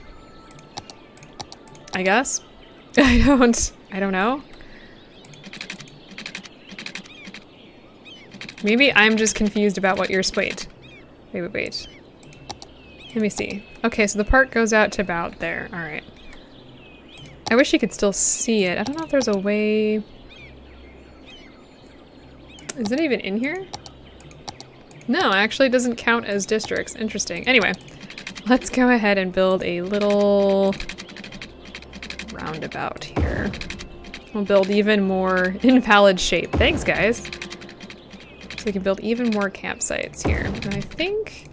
I guess. I don't know. Maybe I'm just confused about what you're- wait. Wait. Let me see. Okay, so the park goes out to about there. Alright. I wish you could still see it. I don't know if there's a way... Is it even in here? No, actually it doesn't count as districts. Interesting. Anyway, let's go ahead and build a little roundabout here. We'll build even more invalid shape. Thanks, guys. So we can build even more campsites here. And I think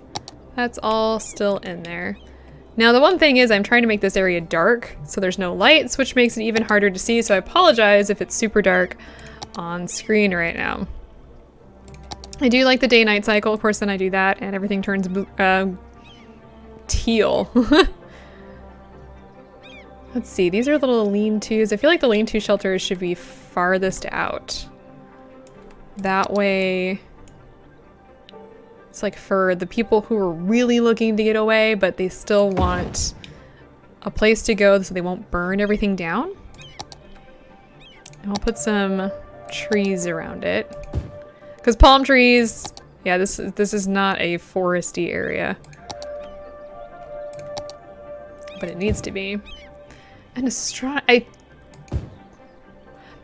that's all still in there. Now, the one thing is I'm trying to make this area dark, so there's no lights, which makes it even harder to see, so I apologize if it's super dark on screen right now. I do like the day-night cycle. Of course, then I do that, and everything turns teal. Let's see, these are little lean-tos. I feel like the lean-to shelters should be farthest out. That way, it's like for the people who are really looking to get away, but they still want a place to go so they won't burn everything down. And I'll put some trees around it. Because palm trees, yeah, this is not a foresty area. But it needs to be. And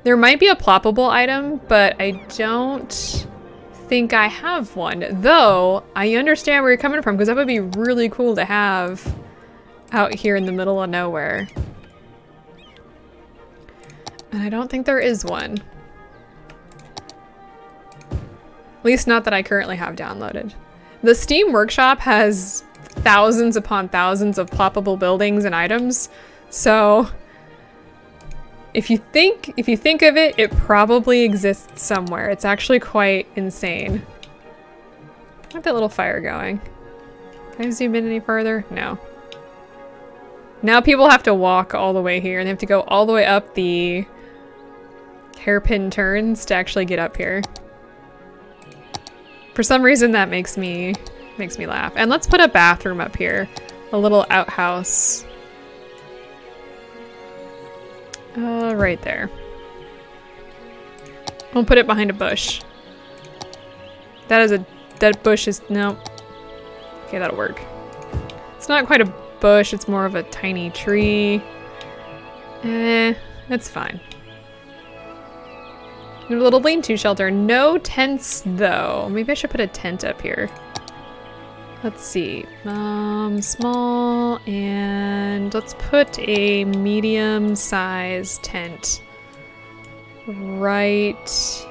there might be a ploppable item, but I don't think I have one. Though, I understand where you're coming from, because that would be really cool to have out here in the middle of nowhere. And I don't think there is one. At least not that I currently have downloaded. The Steam Workshop has thousands upon thousands of ploppable buildings and items. So if you think of it, it probably exists somewhere. It's actually quite insane. Look at that little fire going. Can I zoom in any further? No. Now people have to walk all the way here, and they have to go all the way up the hairpin turns to actually get up here. For some reason that makes me laugh. And let's put a bathroom up here. A little outhouse. Right there. We'll put it behind a bush. That bush is, no. Okay, that'll work. It's not quite a bush, it's more of a tiny tree. That's fine. A little lean-to shelter. No tents, though. Maybe I should put a tent up here. Let's see. Small, and let's put a medium-sized tent right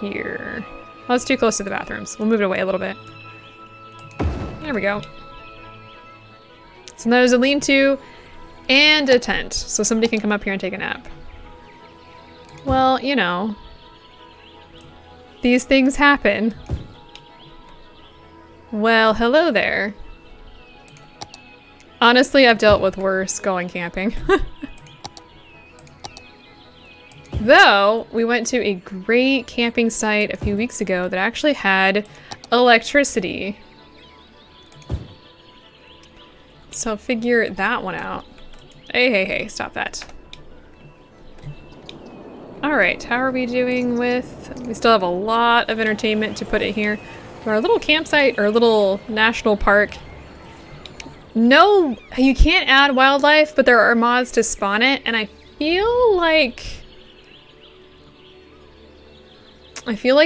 here. Oh, it's too close to the bathrooms. We'll move it away a little bit. There we go. So there's a lean-to and a tent, so somebody can come up here and take a nap. Well, you know, these things happen. Well, hello there. Honestly, I've dealt with worse going camping. Though, we went to a great camping site a few weeks ago that actually had electricity. So figure that one out. Hey, stop that. Alright, how are we doing with... We still have a lot of entertainment to put in here. Our little campsite, or little national park. No, you can't add wildlife, but there are mods to spawn it, and I feel like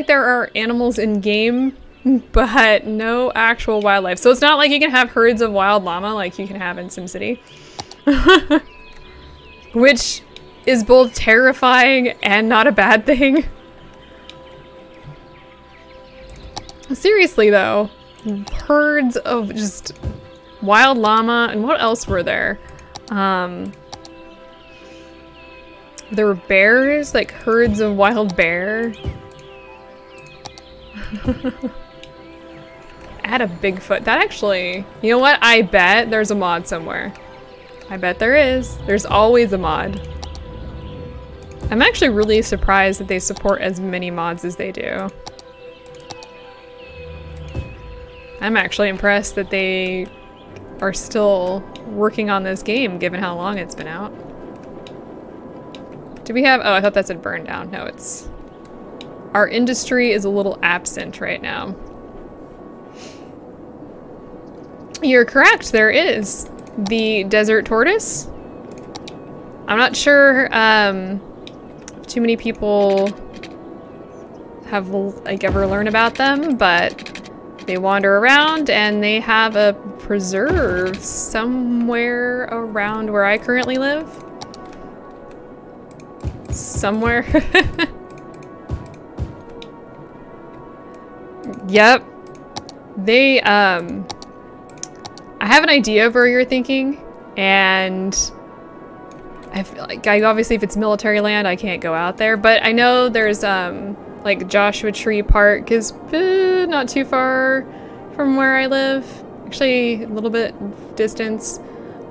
there are animals in game, but no actual wildlife. So it's not like you can have herds of wild llama like you can have in SimCity. Which is both terrifying and not a bad thing. Seriously though, herds of just wild llama, and what else were there? There were bears, like herds of wild bear. Add a Bigfoot. That actually, you know what? I bet there's a mod somewhere. I bet there is. There's always a mod. I'm actually really surprised that they support as many mods as they do. I'm actually impressed that they are still working on this game, given how long it's been out. Do we have... Oh, I thought that said burn down. No, it's... Our industry is a little absent right now. You're correct, there is. The desert tortoise. I'm not sure too many people have like ever learned about them, but they wander around and they have a preserve somewhere around where I currently live. somewhere. Yep. They, I have an idea of where you're thinking, and I feel like, obviously if it's military land, I can't go out there, but I know there's, like Joshua Tree Park is not too far from where I live. Actually, a little bit distance.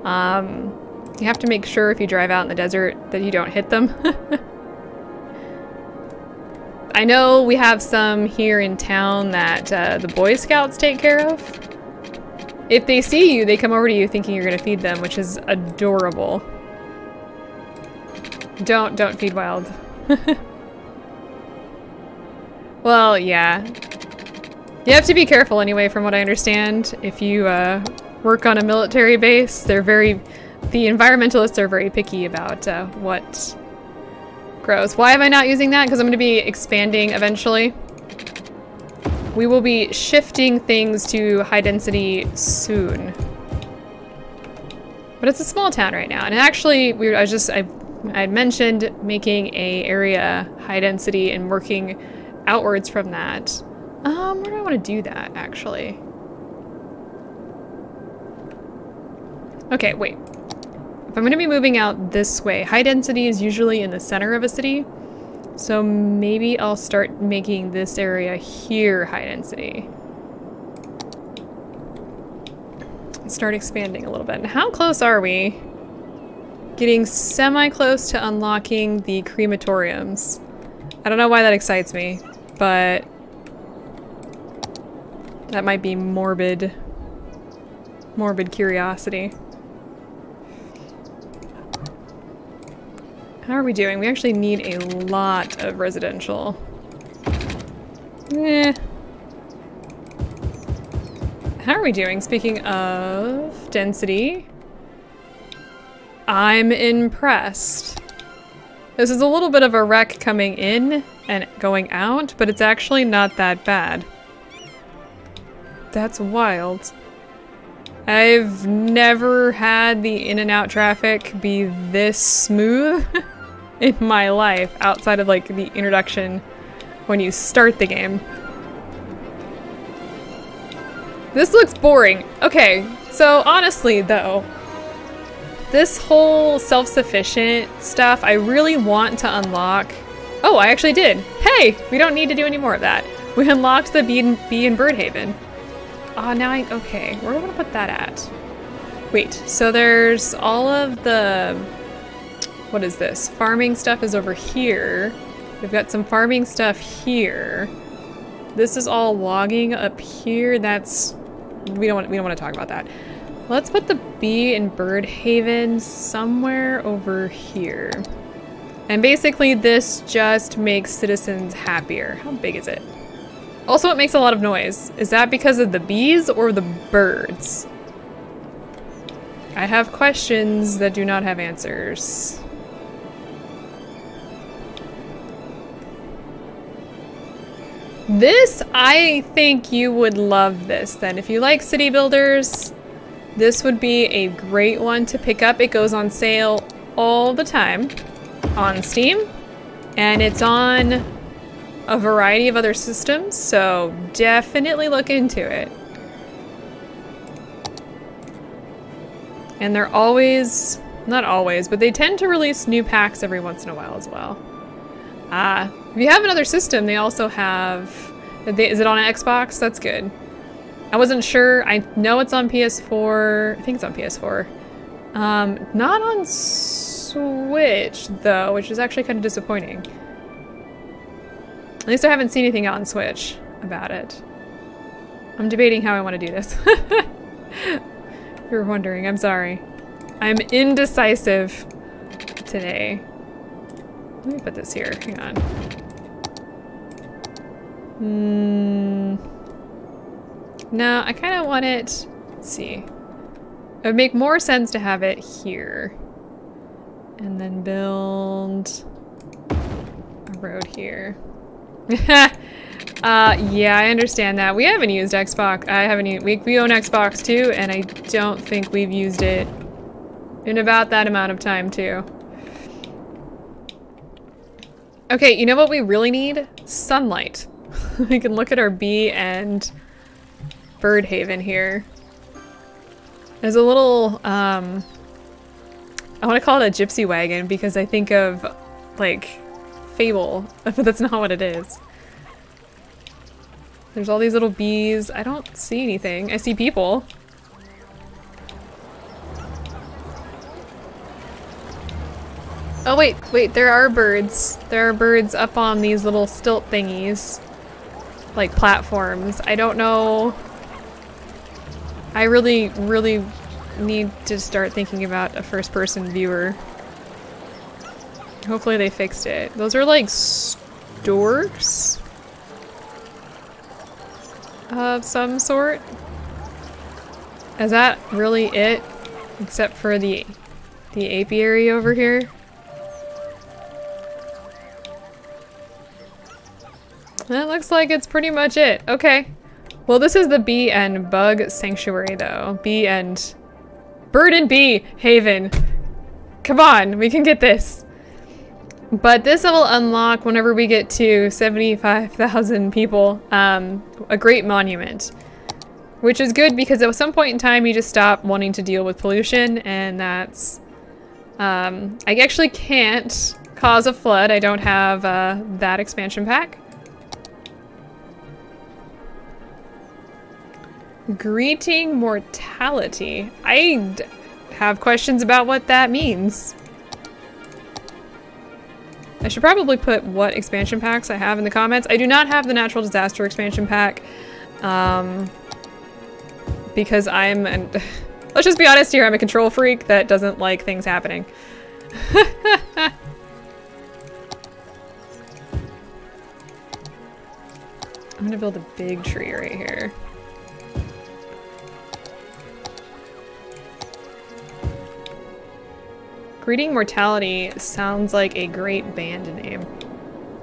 You have to make sure if you drive out in the desert that you don't hit them. I know we have some here in town that the Boy Scouts take care of. If they see you, they come over to you thinking you're gonna feed them, which is adorable. Don't feed wild. Well, yeah. You have to be careful anyway, from what I understand. If you work on a military base, the environmentalists are very picky about what grows. Why am I not using that? Because I'm going to be expanding eventually. We will be shifting things to high density soon. But it's a small town right now. And actually, I had mentioned making a area high density and working outwards from that. Where do I want to do that, actually? Okay, wait. If I'm going to be moving out this way, high density is usually in the center of a city. So maybe I'll start making this area here high density. Start expanding a little bit. And how close are we? Getting semi-close to unlocking the crematoriums. I don't know why that excites me, but that might be morbid curiosity. How are we doing? We actually need a lot of residential. Eh. How are we doing? Speaking of density, I'm impressed. This is a little bit of a wreck coming in and going out, but it's actually not that bad. That's wild. I've never had the in and out traffic be this smooth in my life, outside of like the introduction when you start the game. This looks boring. Okay, so honestly though, this whole self-sufficient stuff, I really want to unlock. Oh, I actually did. Hey, we don't need to do any more of that. We unlocked the bee and bird haven. Now okay, where do I want to put that at? Wait, so there's all of the, what is this? Farming stuff is over here. We've got some farming stuff here. This is all logging up here. That's, we don't want to talk about that. Let's put the bee and bird haven somewhere over here. And basically this just makes citizens happier. How big is it? Also, it makes a lot of noise. Is that because of the bees or the birds? I have questions that do not have answers. This, I think you would love this then. If you like city builders, this would be a great one to pick up. It goes on sale all the time on Steam, and it's on a variety of other systems, so definitely look into it. And they're always, not always, but they tend to release new packs every once in a while as well. If you have another system, they also have, is it on an Xbox? That's good. I wasn't sure. I know it's on PS4. I think it's on PS4. Not on Switch though, which is actually kind of disappointing. At least I haven't seen anything out on Switch about it. I'm debating how I want to do this. If you're wondering, I'm sorry. I'm indecisive today. Let me put this here, hang on. No, I kind of want it, let's see. It would make more sense to have it here. And then build a road here. Yeah, I understand that. We haven't used Xbox. We own Xbox too, and I don't think we've used it in about that amount of time too. Okay, you know what we really need? Sunlight. We can look at our bee and bird haven here. There's a little, I want to call it a gypsy wagon because I think of, like, Fable, but that's not what it is. There's all these little bees. I don't see anything. I see people. Oh wait, there are birds. There are birds up on these little stilt thingies. Like platforms. I don't know. I really need to start thinking about a first-person viewer. Hopefully they fixed it. Those are like storks of some sort. Is that really it? Except for the apiary over here? That looks like it's pretty much it. Okay. Well, this is the bee and bug sanctuary, though. Bee and... Bird and bee haven. Come on, we can get this. But this will unlock whenever we get to 75,000 people, a great monument. Which is good because at some point in time you just stop wanting to deal with pollution, and that's... I actually can't cause a flood. I don't have that expansion pack. Greeting mortality. I have questions about what that means. I should probably put what expansion packs I have in the comments. I do not have the natural disaster expansion pack. Because I'm an... Let's just be honest here, I'm a control freak that doesn't like things happening. I'm gonna build a big tree right here. Greeting Mortality sounds like a great band name.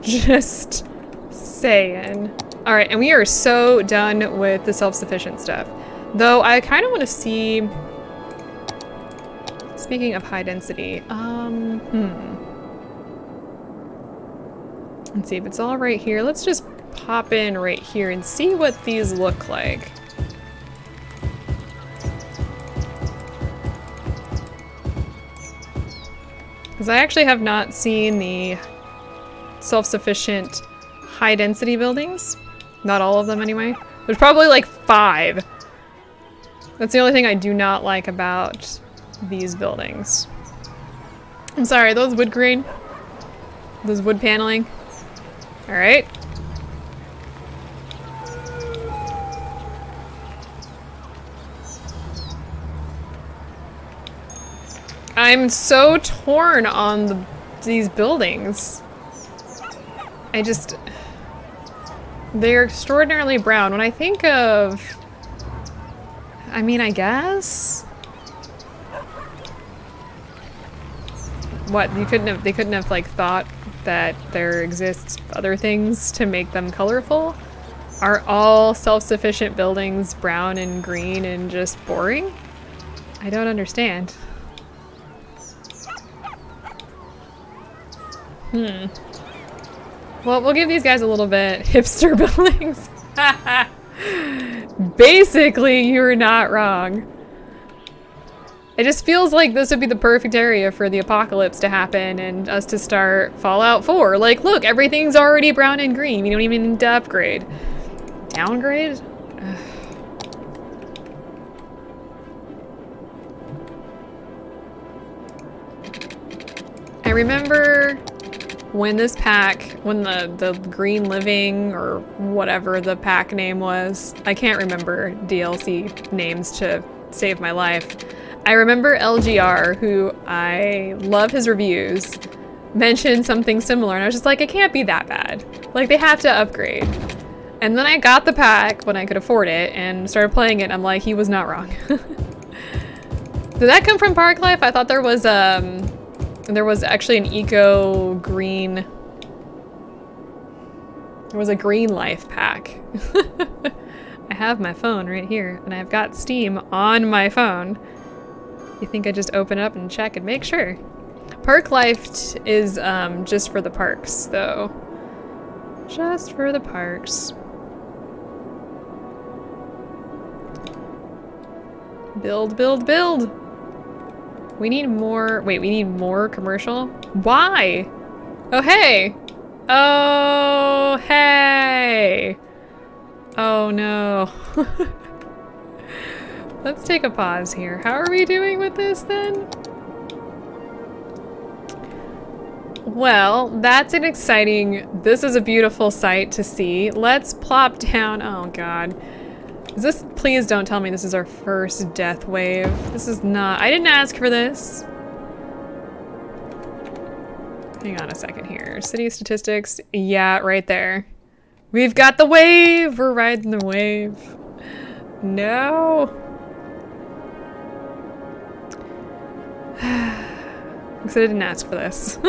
Just saying. Alright, and we are so done with the self-sufficient stuff. Though I kind of want to see... Speaking of high density, let's see if it's all right here. Let's just pop in right here and see what these look like. Because I actually have not seen the self-sufficient high-density buildings. Not all of them, anyway. There's probably like 5. That's the only thing I do not like about these buildings. I'm sorry, those wood grain? Those wood paneling? Alright. I'm so torn on these buildings. They're extraordinarily brown. When I think of... I mean, I guess? What, they couldn't have like thought that there exists other things to make them colorful? Are all self-sufficient buildings brown and green and just boring? I don't understand. Well, we'll give these guys a little bit hipster buildings. Basically, you're not wrong. It just feels like this would be the perfect area for the apocalypse to happen and us to start Fallout 4. Like, look, everything's already brown and green. You don't even need to upgrade. Downgrade? Ugh. I remember when this pack, when the Green Living or whatever the pack name was, I can't remember DLC names to save my life. I remember LGR, who I love his reviews, mentioned something similar, and I was just like, it can't be that bad. Like, they have to upgrade. And then I got the pack when I could afford it and started playing it, and I'm like, he was not wrong. Did that come from Park Life? I thought there was actually an eco green. There was a Green Life pack. I have my phone right here, and I've got Steam on my phone. You think I just open it up and check and make sure? Park life is just for the parks, though. Just for the parks. Build, build, build! We need more- wait, we need more commercial? Why? Oh, hey! Oh, hey! Oh, no. Let's take a pause here. How are we doing with this, then? Well, that's an exciting... This is a beautiful sight to see. Let's plop down... Oh, God. Is this... Please don't tell me this is our first death wave. This is not... I didn't ask for this. Hang on a second here. City statistics. Yeah, right there. We've got the wave! We're riding the wave. No. Because I didn't ask for this.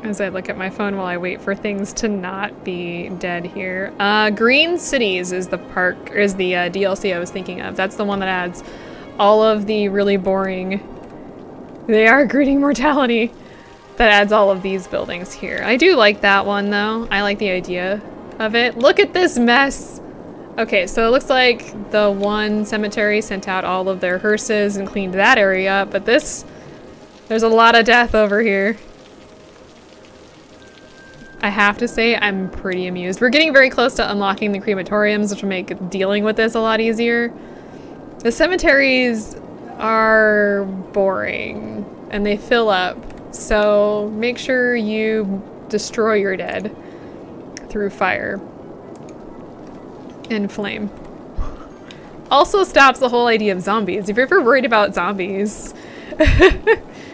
As I look at my phone while I wait for things to not be dead here. Green Cities is the park, or is the DLC I was thinking of. That's the one that adds all of the really boring... They are greeting mortality. That adds all of these buildings here. I do like that one, though. I like the idea of it. Look at this mess! Okay, so it looks like the one cemetery sent out all of their hearses and cleaned that area up, but this... There's a lot of death over here. I have to say, I'm pretty amused. We're getting very close to unlocking the crematoriums, which will make dealing with this a lot easier. The cemeteries are boring, and they fill up, so make sure you destroy your dead through fire and flame. Also stops the whole idea of zombies. If you're ever worried about zombies,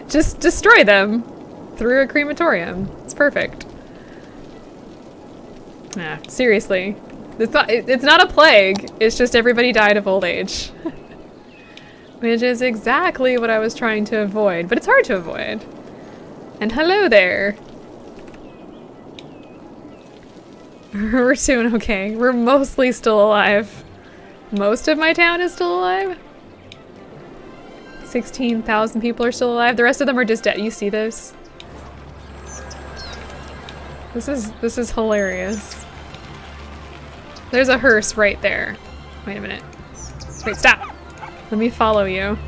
just destroy them through a crematorium. It's perfect. Nah, seriously. It's not a plague, it's just everybody died of old age. Which is exactly what I was trying to avoid, but it's hard to avoid. And hello there. We're doing okay. We're mostly still alive. Most of my town is still alive. 16,000 people are still alive. The rest of them are just dead. You see this? This is hilarious. There's a hearse right there. Wait a minute. Wait, stop. Let me follow you.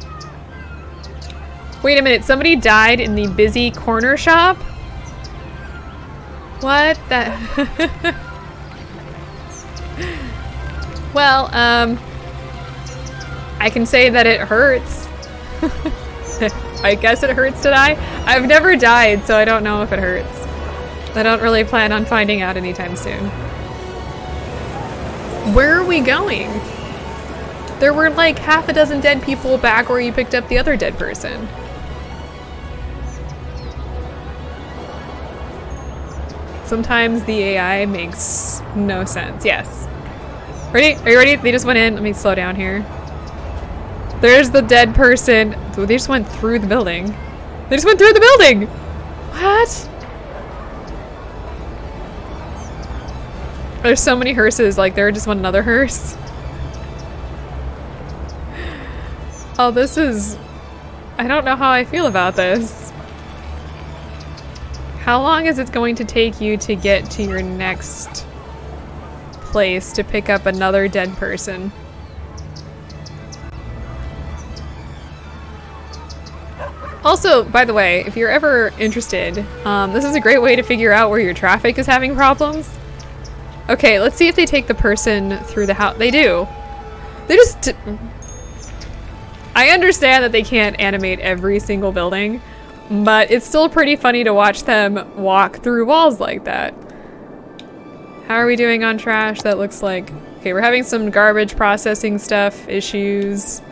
Wait a minute, somebody died in the busy corner shop? What the... Well, I can say that it hurts. I guess it hurts to die. I've never died, so I don't know if it hurts. I don't really plan on finding out anytime soon. Where are we going? There were like half a dozen dead people back where you picked up the other dead person. Sometimes the AI makes no sense. Yes. Ready? Are you ready? They just went in. Let me slow down here. There's the dead person. They just went through the building. They just went through the building! What? There's so many hearses, like there just went another hearse. Oh, this is... I don't know how I feel about this. How long is it going to take you to get to your next place to pick up another dead person? Also, by the way, if you're ever interested, this is a great way to figure out where your traffic is having problems. Okay, let's see if they take the person through the house. They do. They just... I understand that they can't animate every single building, but it's still pretty funny to watch them walk through walls like that. How are we doing on trash? That looks like... Okay, we're having some garbage processing stuff issues.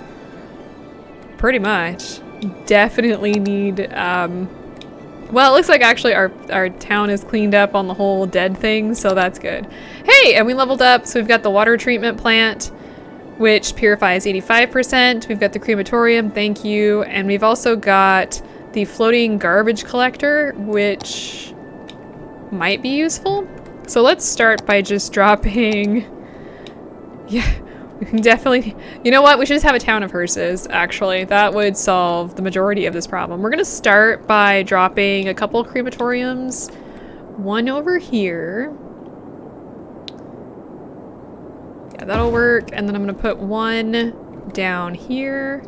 Pretty much. Definitely need... Well, it looks like actually our town is cleaned up on the whole dead thing, so that's good. Hey, and we leveled up, so we've got the water treatment plant, which purifies 85%. We've got the crematorium, thank you. And we've also got the floating garbage collector, which might be useful. So let's start by just dropping... Yeah, Definitely. You know what? We should just have a town of hearses, actually. That would solve the majority of this problem. We're gonna start by dropping a couple crematoriums. One over here. Yeah, that'll work. And then I'm gonna put one down here.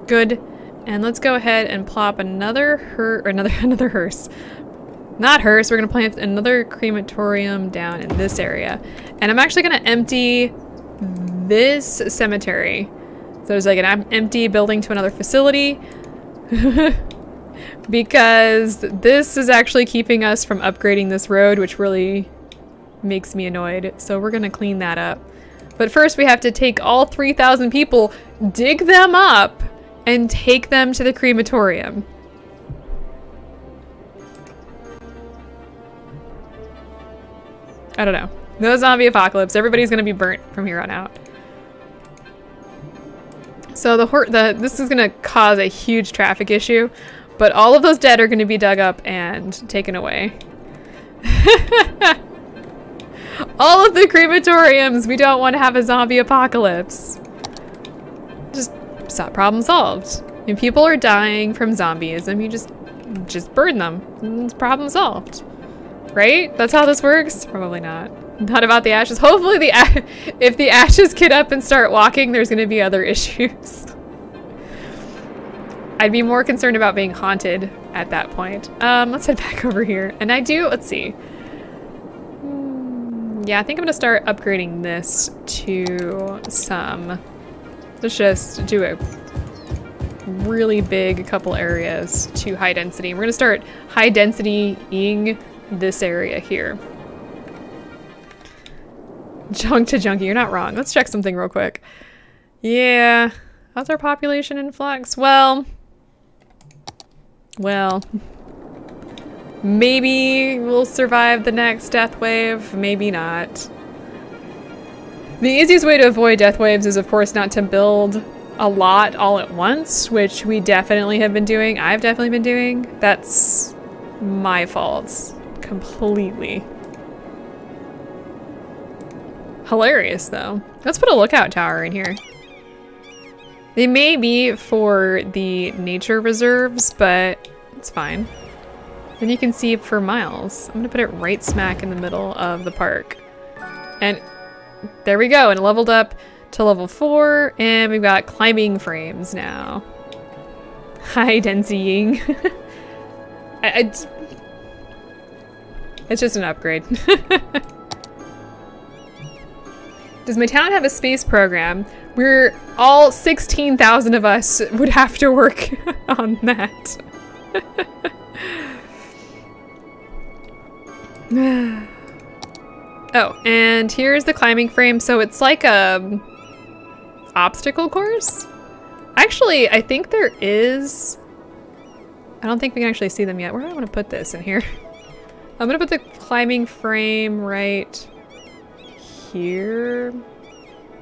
Good. And let's go ahead and plop another hearse. Not hearse, we're gonna plant another crematorium down in this area. And I'm actually gonna empty this cemetery. So there's like an empty building to another facility. Because this is actually keeping us from upgrading this road, which really makes me annoyed. So we're gonna clean that up. But first we have to take all 3,000 people, dig them up, and take them to the crematorium. I don't know. No zombie apocalypse. Everybody's gonna be burnt from here on out. So this is gonna cause a huge traffic issue, but all of those dead are gonna be dug up and taken away. All of the crematoriums. We don't want to have a zombie apocalypse. Just problem solved. When people are dying from zombieism, you just burn them. It's problem solved. Right? That's how this works? Probably not. Not about the ashes. Hopefully if the ashes get up and start walking, there's gonna be other issues. I'd be more concerned about being haunted at that point. Let's head back over here. And let's see. Yeah, I think I'm gonna start upgrading this to some. Let's just do a really big couple areas to high density. We're gonna start high density-ing this area here. Junk to junkie, you're not wrong. Let's check something real quick. Yeah, how's our population in flux? Well, maybe we'll survive the next death wave, maybe not. The easiest way to avoid death waves is, of course, not to build a lot all at once, which we definitely have been doing. I've definitely been doing. That's my fault. Completely. Hilarious, though. Let's put a lookout tower in here. They may be for the nature reserves, but it's fine. Then you can see for miles. I'm gonna put it right smack in the middle of the park. And there we go, and it leveled up to level 4, and we've got climbing frames now. High densitying. It's just an upgrade. Does my town have a space program? We're all 16,000 of us would have to work on that. Oh, and here's the climbing frame. So it's like a obstacle course. Actually, I think there is. I don't think we can actually see them yet. Where do I want to put this in here? I'm gonna put the climbing frame right here.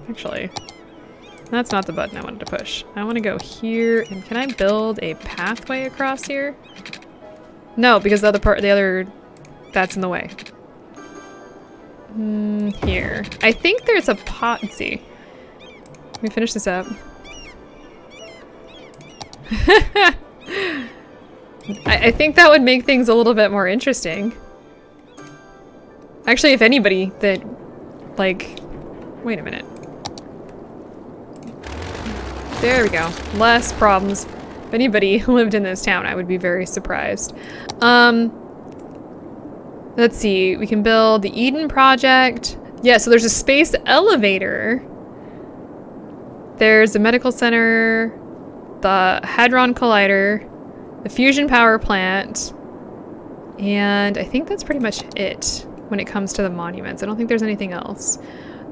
Actually, that's not the button I wanted to push. I want to go here, and can I build a pathway across here? No, because the other, that's in the way. Here. I think there's a pot. Let's see. Let me finish this up. I think that would make things a little bit more interesting. Actually, if anybody that, like, wait a minute. There we go. Less problems. If anybody lived in this town, I would be very surprised. Let's see. We can build the Eden Project. Yeah, so there's a space elevator. There's a medical center, the Hadron Collider, the fusion power plant, and I think that's pretty much it when it comes to the monuments. I don't think there's anything else.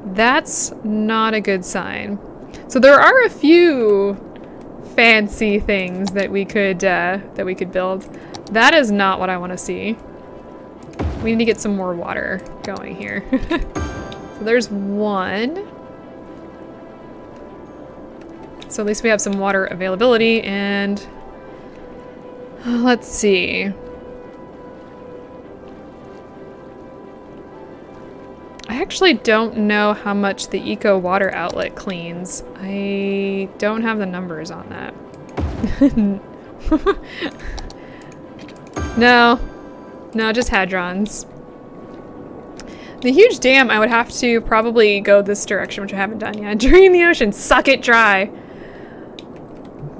That's not a good sign. So there are a few fancy things that we could build. That is not what I want to see. We need to get some more water going here. So there's one. So at least we have some water availability, and let's see. actually don't know how much the eco water outlet cleans. I don't have the numbers on that. No, just hadrons. The huge dam, I would have to probably go this direction, which I haven't done yet. Drain the ocean, suck it dry.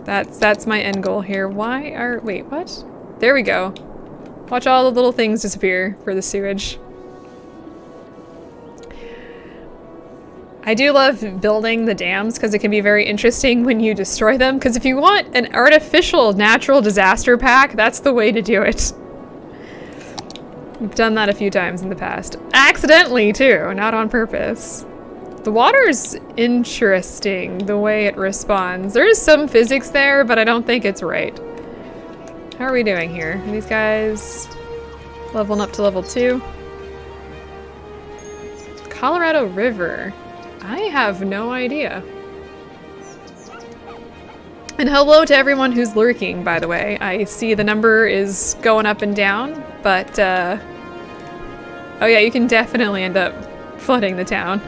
That's my end goal here. Wait, what? There we go. Watch all the little things disappear for the sewage. I do love building the dams because it can be very interesting when you destroy them, because if you want an artificial natural disaster pack, that's the way to do it. We've done that a few times in the past. Accidentally, too, not on purpose. The water's interesting, the way it responds. There is some physics there, but I don't think it's right. How are we doing here? Are these guys leveling up to level 2? Colorado River. I have no idea. And hello to everyone who's lurking, by the way. I see the number is going up and down, but oh yeah, you can definitely end up flooding the town.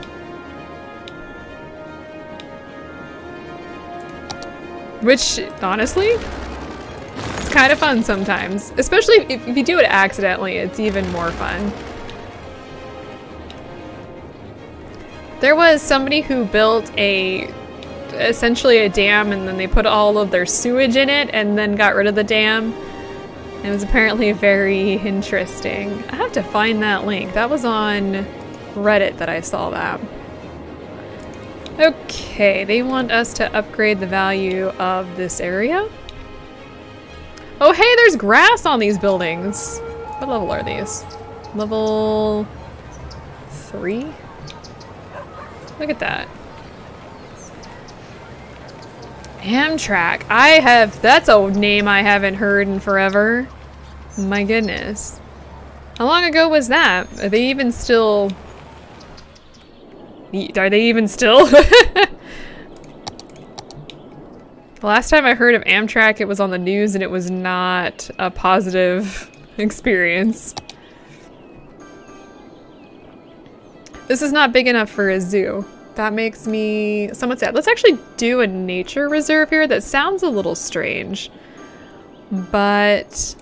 Which, honestly, it's kind of fun sometimes. Especially if you do it accidentally, it's even more fun. There was somebody who built essentially a dam, and then they put all of their sewage in it and then got rid of the dam. It was apparently very interesting. I have to find that link. That was on Reddit that I saw that. Okay, they want us to upgrade the value of this area. Oh hey, there's grass on these buildings. What level are these? Level 3? Look at that. Amtrak. That's a name I haven't heard in forever. My goodness. How long ago was that? Are they even still... The last time I heard of Amtrak, it was on the news and it was not a positive experience. This is not big enough for a zoo. That makes me somewhat sad. Let's actually do a nature reserve here. That sounds a little strange, but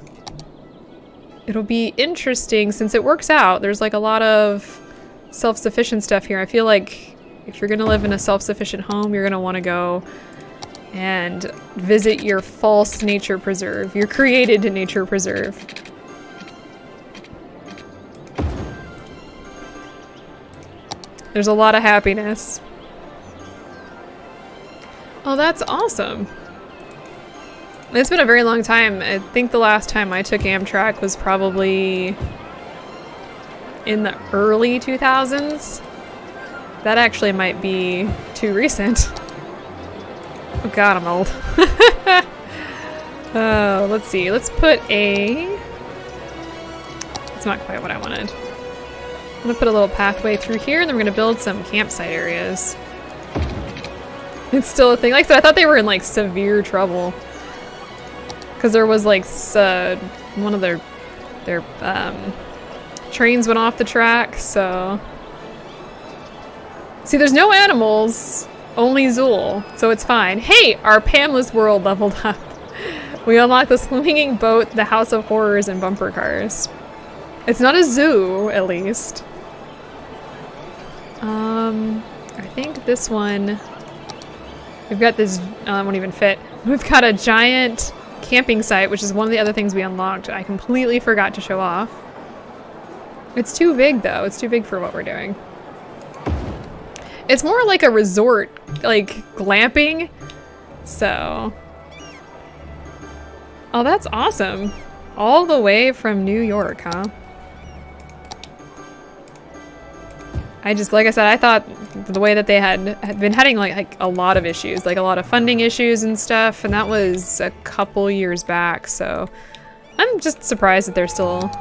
it'll be interesting since it works out. There's like a lot of self-sufficient stuff here. I feel like if you're gonna live in a self-sufficient home, you're gonna want to go and visit your false nature preserve, your created nature preserve. There's a lot of happiness. Oh, that's awesome. It's been a very long time. I think the last time I took Amtrak was probably in the early 2000s. That actually might be too recent. Oh god, I'm old. Oh, let's see. Let's put a... It's not quite what I wanted. I'm gonna put a little pathway through here, and then we're gonna build some campsite areas. It's still a thing. Like I said, I thought they were in like severe trouble. Because there was like one of their trains went off the track, so... See, there's no animals, only Zool, so it's fine. Hey, our Pamela's world leveled up. We unlocked the swinging boat, the House of Horrors, and bumper cars. It's not a zoo, at least. I think this one... We've got this... that won't even fit. We've got a giant camping site, which is one of the other things we unlocked. I completely forgot to show off. It's too big, though. It's too big for what we're doing. It's more like a resort, like glamping. So... Oh, that's awesome. All the way from New York, huh? I just, like I said, I thought the way that they had been having like a lot of issues, like a lot of funding issues and stuff, and that was a couple years back, so I'm just surprised that they're still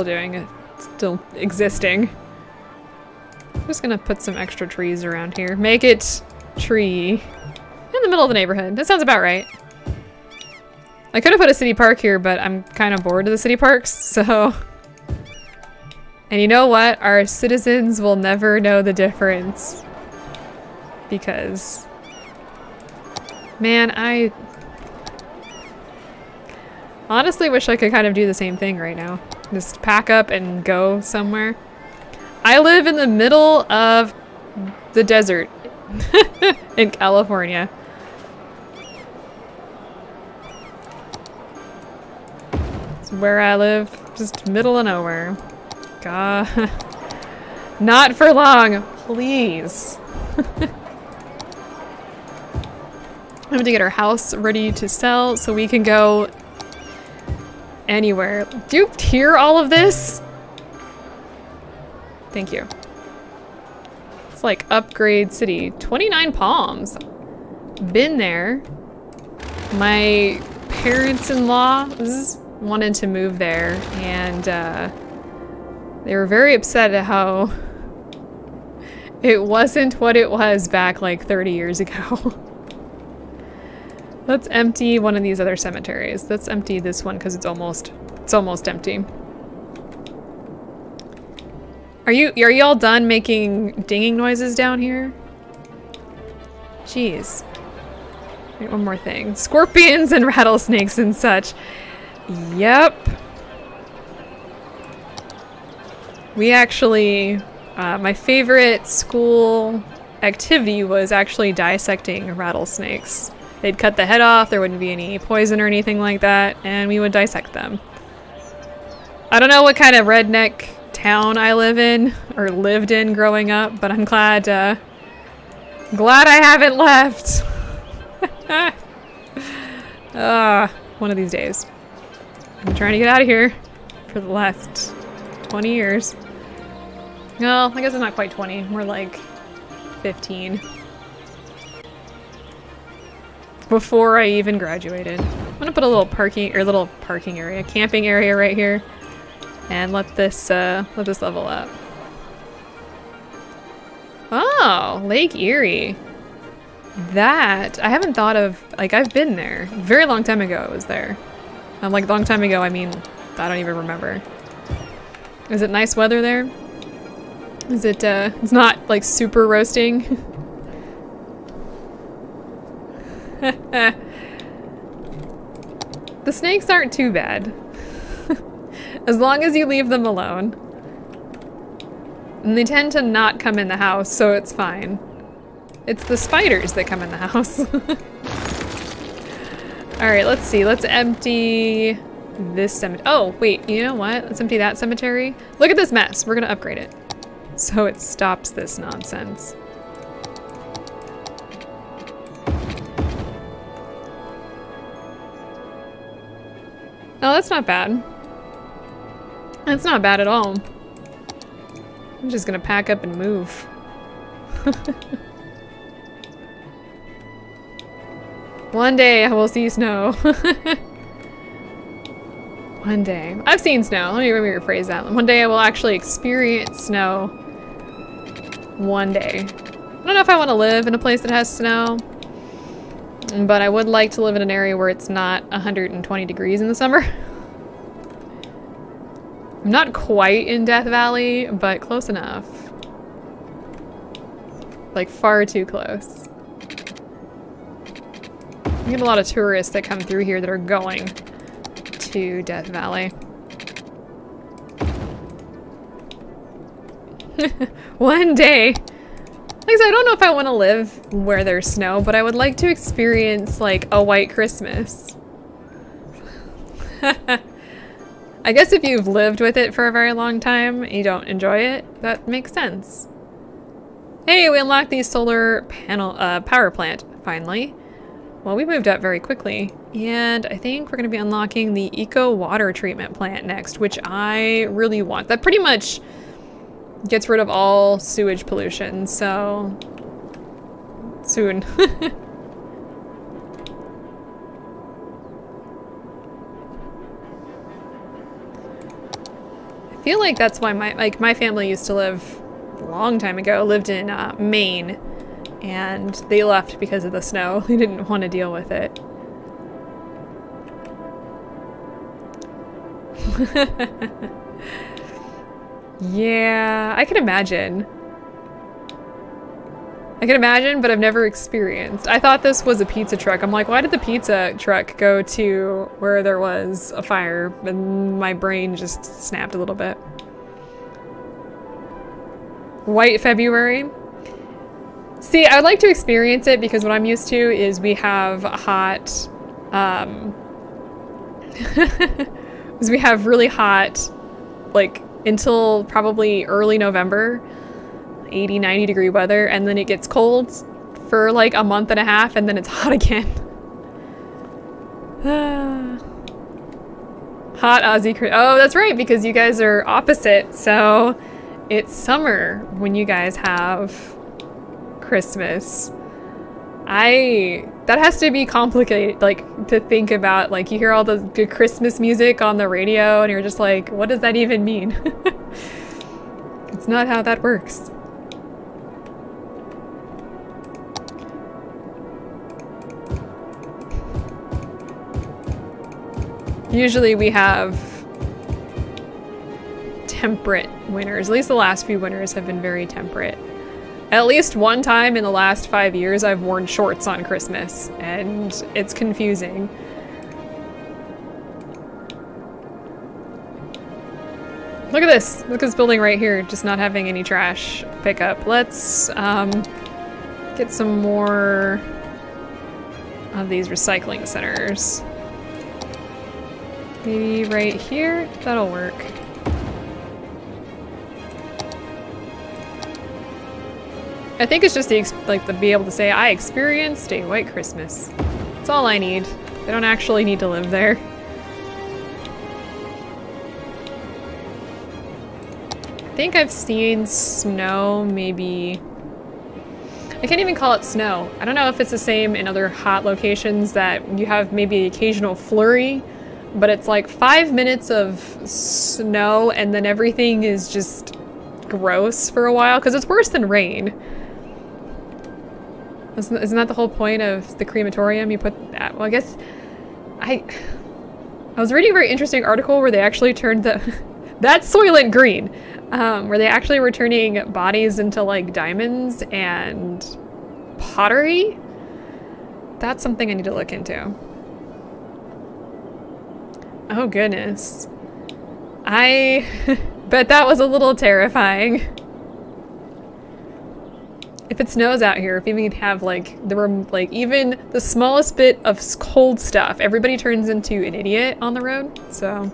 doing it, still existing. I'm just gonna put some extra trees around here. Make it tree in the middle of the neighborhood. That sounds about right. I could have put a city park here, but I'm kind of bored of the city parks, so And you know what? Our citizens will never know the difference. Because... Man, I... honestly wish I could kind of do the same thing right now. Just pack up and go somewhere. I live in the middle of the desert in California. It's where I live, just middle of nowhere. God. Not for long, please. I'm going to get our house ready to sell so we can go anywhere. Do you hear all of this? Thank you. It's like upgrade city. 29 palms. Been there. My parents-in-law wanted to move there, and they were very upset at how it wasn't what it was back like 30 years ago. Let's empty one of these other cemeteries. Let's empty this one because it's almost empty. Are y'all done making dinging noises down here? Jeez. Wait, one more thing. Scorpions and rattlesnakes and such. Yep. We actually, my favorite school activity was actually dissecting rattlesnakes. They'd cut the head off, there wouldn't be any poison or anything like that, and we would dissect them. I don't know what kind of redneck town I live in, or lived in growing up, but I'm glad I haven't left. One of these days. I'm trying to get out of here for the last 20 years. Well, I guess it's not quite 20, more like 15. Before I even graduated. I'm gonna put a little camping area right here, and let this level up. Oh, Lake Erie. That I haven't thought of. Like, I've been there. A very long time ago I was there. Like, a long time ago, I mean, I don't even remember. Is it nice weather there? Is it, it's not, like, super roasting? The snakes aren't too bad. As long as you leave them alone. And they tend to not come in the house, so it's fine. It's the spiders that come in the house. Alright, let's see. Let's empty this cemetery. Oh, wait, you know what? Let's empty that cemetery. Look at this mess. We're gonna upgrade it. So it stops this nonsense. Oh, that's not bad. That's not bad at all. I'm just gonna pack up and move. One day I will see snow. One day. I've seen snow. Let me rephrase that. One day I will actually experience snow. One day. I don't know if I want to live in a place that has snow, but I would like to live in an area where it's not 120 degrees in the summer. I'm not quite in Death Valley, but close enough. Like, far too close. We get a lot of tourists that come through here that are going to Death Valley. One day. Like I said, I don't know if I want to live where there's snow, but I would like to experience, like, a white Christmas. I guess if you've lived with it for a very long time and you don't enjoy it, that makes sense. Hey, we unlocked the solar panel power plant, finally. Well, we moved up very quickly, and I think we're going to be unlocking the eco water treatment plant next, which I really want. That pretty much gets rid of all sewage pollution, so soon. I feel like that's why my family used to live a long time ago, lived in Maine, and they left because of the snow. They didn't want to deal with it. Yeah, I can imagine. I can imagine, but I've never experienced. I thought this was a pizza truck. I'm like, why did the pizza truck go to where there was a fire? And my brain just snapped a little bit. White February. See, I would like to experience it because what I'm used to is we have hot, is we have really hot, like, until probably early November, 80, 90 degree weather, and then it gets cold for like a month and a half, and then it's hot again. Hot Aussie. Oh, that's right, because you guys are opposite, so it's summer when you guys have Christmas. That has to be complicated, like, to think about. Like, you hear all the good Christmas music on the radio and you're just like, what does that even mean? It's not how that works. Usually we have temperate winters. At least the last few winters have been very temperate. At least one time in the last 5 years I've worn shorts on Christmas, and it's confusing. Look at this! Look at this building right here, just not having any trash pickup. Let's get some more of these recycling centers. Maybe right here? That'll work. I think it's just to be able to say, I experienced a white Christmas. That's all I need. I don't actually need to live there. I think I've seen snow, maybe... I can't even call it snow. I don't know if it's the same in other hot locations that you have maybe the occasional flurry, but it's like 5 minutes of snow and then everything is just gross for a while, because it's worse than rain. Isn't that the whole point of the crematorium? You put that, well, I guess, I was reading a very interesting article where they actually turned that's Soylent Green, where they actually were turning bodies into like diamonds and pottery. That's something I need to look into. Oh goodness. I bet that was a little terrifying. If it snows out here, if you even have like, even the smallest bit of cold stuff, everybody turns into an idiot on the road, so.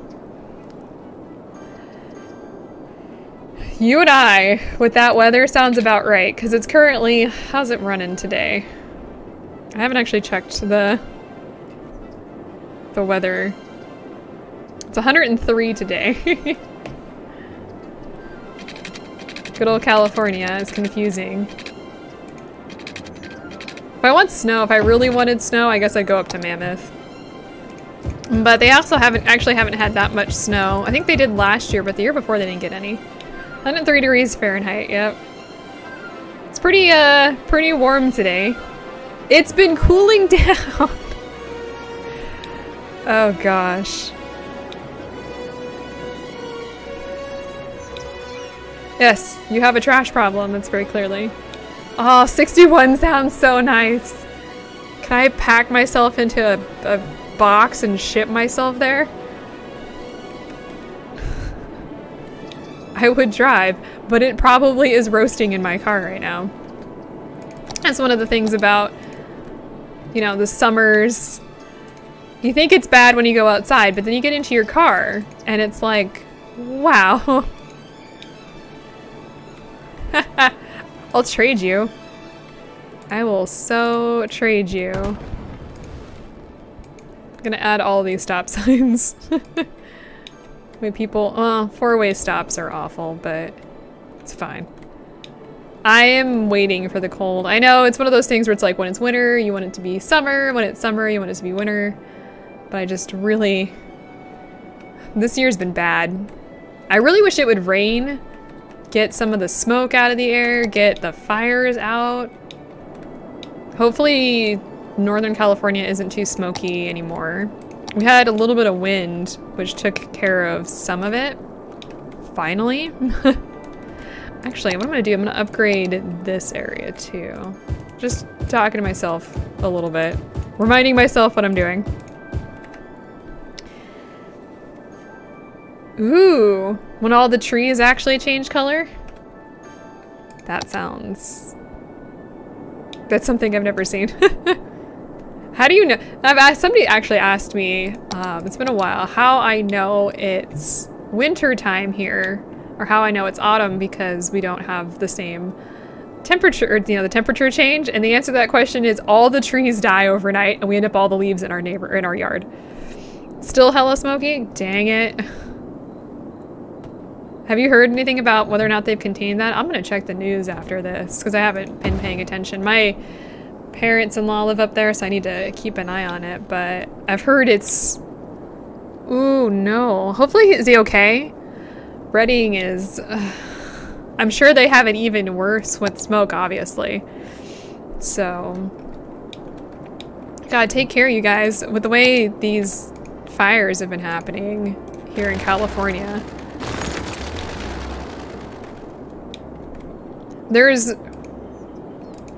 You and I, with that weather, sounds about right, because it's currently, how's it running today? I haven't actually checked the weather. It's 103 today. Good old California is confusing. If I want snow, if I really wanted snow, I guess I'd go up to Mammoth. But they also haven't had that much snow. I think they did last year, but the year before they didn't get any. 103 degrees Fahrenheit, yep. It's pretty warm today. It's been cooling down. Oh gosh. Yes, you have a trash problem, that's very clearly. Oh, 61 sounds so nice. Can I pack myself into a box and ship myself there? I would drive, but it probably is roasting in my car right now. That's one of the things about, you know, the summers. You think it's bad when you go outside, but then you get into your car and it's like, wow. I'll trade you. I will so trade you. I'm gonna add all these stop signs. When people, four-way stops are awful, but it's fine. I am waiting for the cold. I know it's one of those things where it's like when it's winter, you want it to be summer. When it's summer, you want it to be winter. But I just really, this year's been bad. I really wish it would rain. Get some of the smoke out of the air, get the fires out. Hopefully Northern California isn't too smoky anymore. We had a little bit of wind, which took care of some of it. Finally. Actually, what I'm gonna do, I'm gonna upgrade this area too. Just talking to myself a little bit. Reminding myself what I'm doing. Ooh, when all the trees actually change color? That's something I've never seen. How do you know? Somebody actually asked me, it's been a while, how I know it's winter time here, or how I know it's autumn because we don't have the same temperature, or, you know, the temperature change. And the answer to that question is all the trees die overnight and we end up all the leaves in our yard. Still hella smoky? Dang it. Have you heard anything about whether or not they've contained that? I'm gonna check the news after this because I haven't been paying attention. My parents-in-law live up there, so I need to keep an eye on it, but I've heard it's... Ooh, no. Hopefully, is he okay? Reading is... I'm sure they have it even worse with smoke, obviously. So... God, take care, you guys. With the way these fires have been happening here in California. There's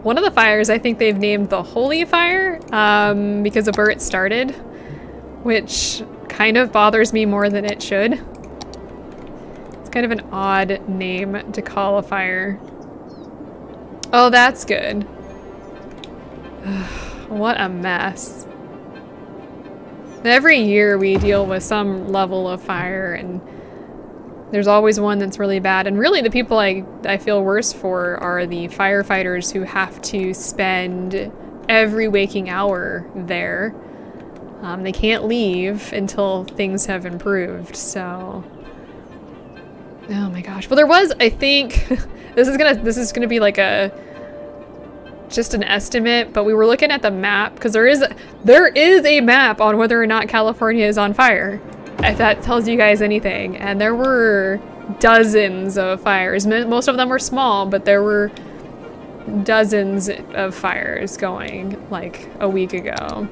one of the fires I think they've named the Holy Fire because of where it started, which kind of bothers me more than it should. It's kind of an odd name to call a fire. Oh, that's good. What a mess. Every year we deal with some level of fire, and there's always one that's really bad. And really the people I feel worse for are the firefighters who have to spend every waking hour there. They can't leave until things have improved, so... Oh my gosh. Well, there was, I think, this is gonna be like just an estimate, but we were looking at the map, because there is a map on whether or not California is on fire. If that tells you guys anything. And there were dozens of fires. Most of them were small, but there were dozens of fires going like a week ago.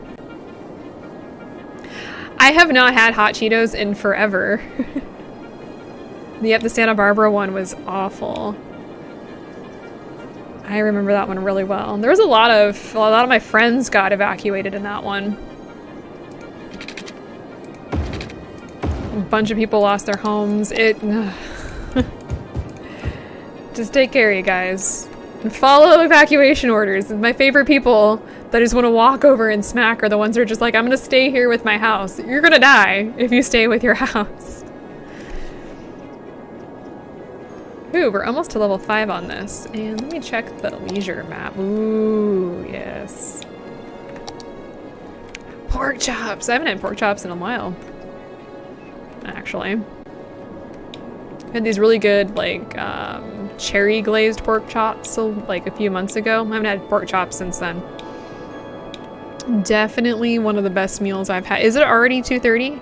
I have not had hot Cheetos in forever. Yep, the Santa Barbara one was awful. I remember that one really well. There was a lot of my friends got evacuated in that one. A bunch of people lost their homes. Just take care, you guys. And follow evacuation orders. My favorite people that I just want to walk over and smack are the ones that are just like, I'm gonna stay here with my house. You're gonna die if you stay with your house. Ooh, we're almost to level 5 on this. And let me check the leisure map. Ooh, yes. Pork chops! I haven't had pork chops in a while. Actually. I had these really good, like, cherry glazed pork chops, so, like, a few months ago. I haven't had pork chops since then. Definitely one of the best meals I've had. Is it already 2:30?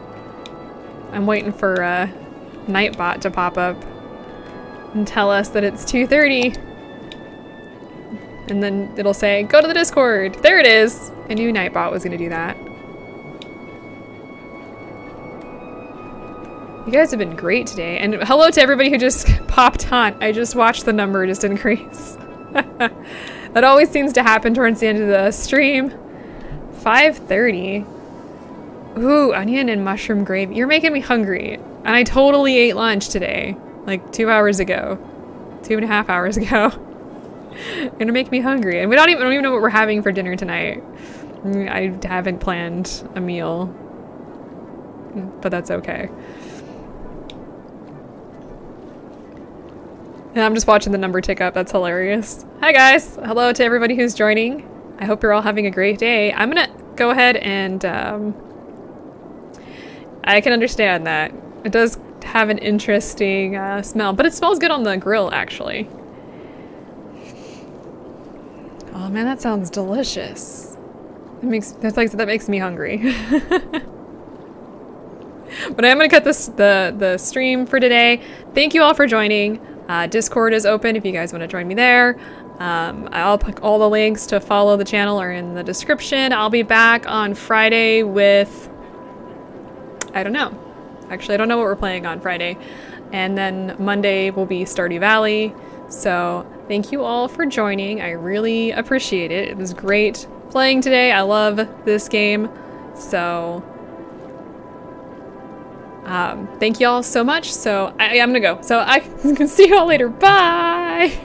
I'm waiting for Nightbot to pop up and tell us that it's 2:30. And then it'll say, go to the Discord. There it is. I knew Nightbot was gonna do that. You guys have been great today. And hello to everybody who just popped on. I just watched the number just increase. That always seems to happen towards the end of the stream. 5:30. Ooh, onion and mushroom gravy. You're making me hungry. And I totally ate lunch today. Like 2 hours ago. 2.5 hours ago. You're gonna make me hungry. And I don't even know what we're having for dinner tonight. I haven't planned a meal. But that's okay. And I'm just watching the number tick up. That's hilarious. Hi guys. Hello to everybody who's joining. I hope you're all having a great day. I'm gonna go ahead and I can understand that. It does have an interesting smell, but it smells good on the grill actually. Oh man, that sounds delicious. That makes me hungry. But I am gonna cut the stream for today. Thank you all for joining. Discord is open if you guys want to join me there. I'll put all the links to follow the channel are in the description. I'll be back on Friday with, I don't know. Actually, I don't know what we're playing on Friday. And then Monday will be Stardew Valley. So thank you all for joining. I really appreciate it. It was great playing today. I love this game. So thank you all so much. So I'm gonna go. So I can see you all later. Bye!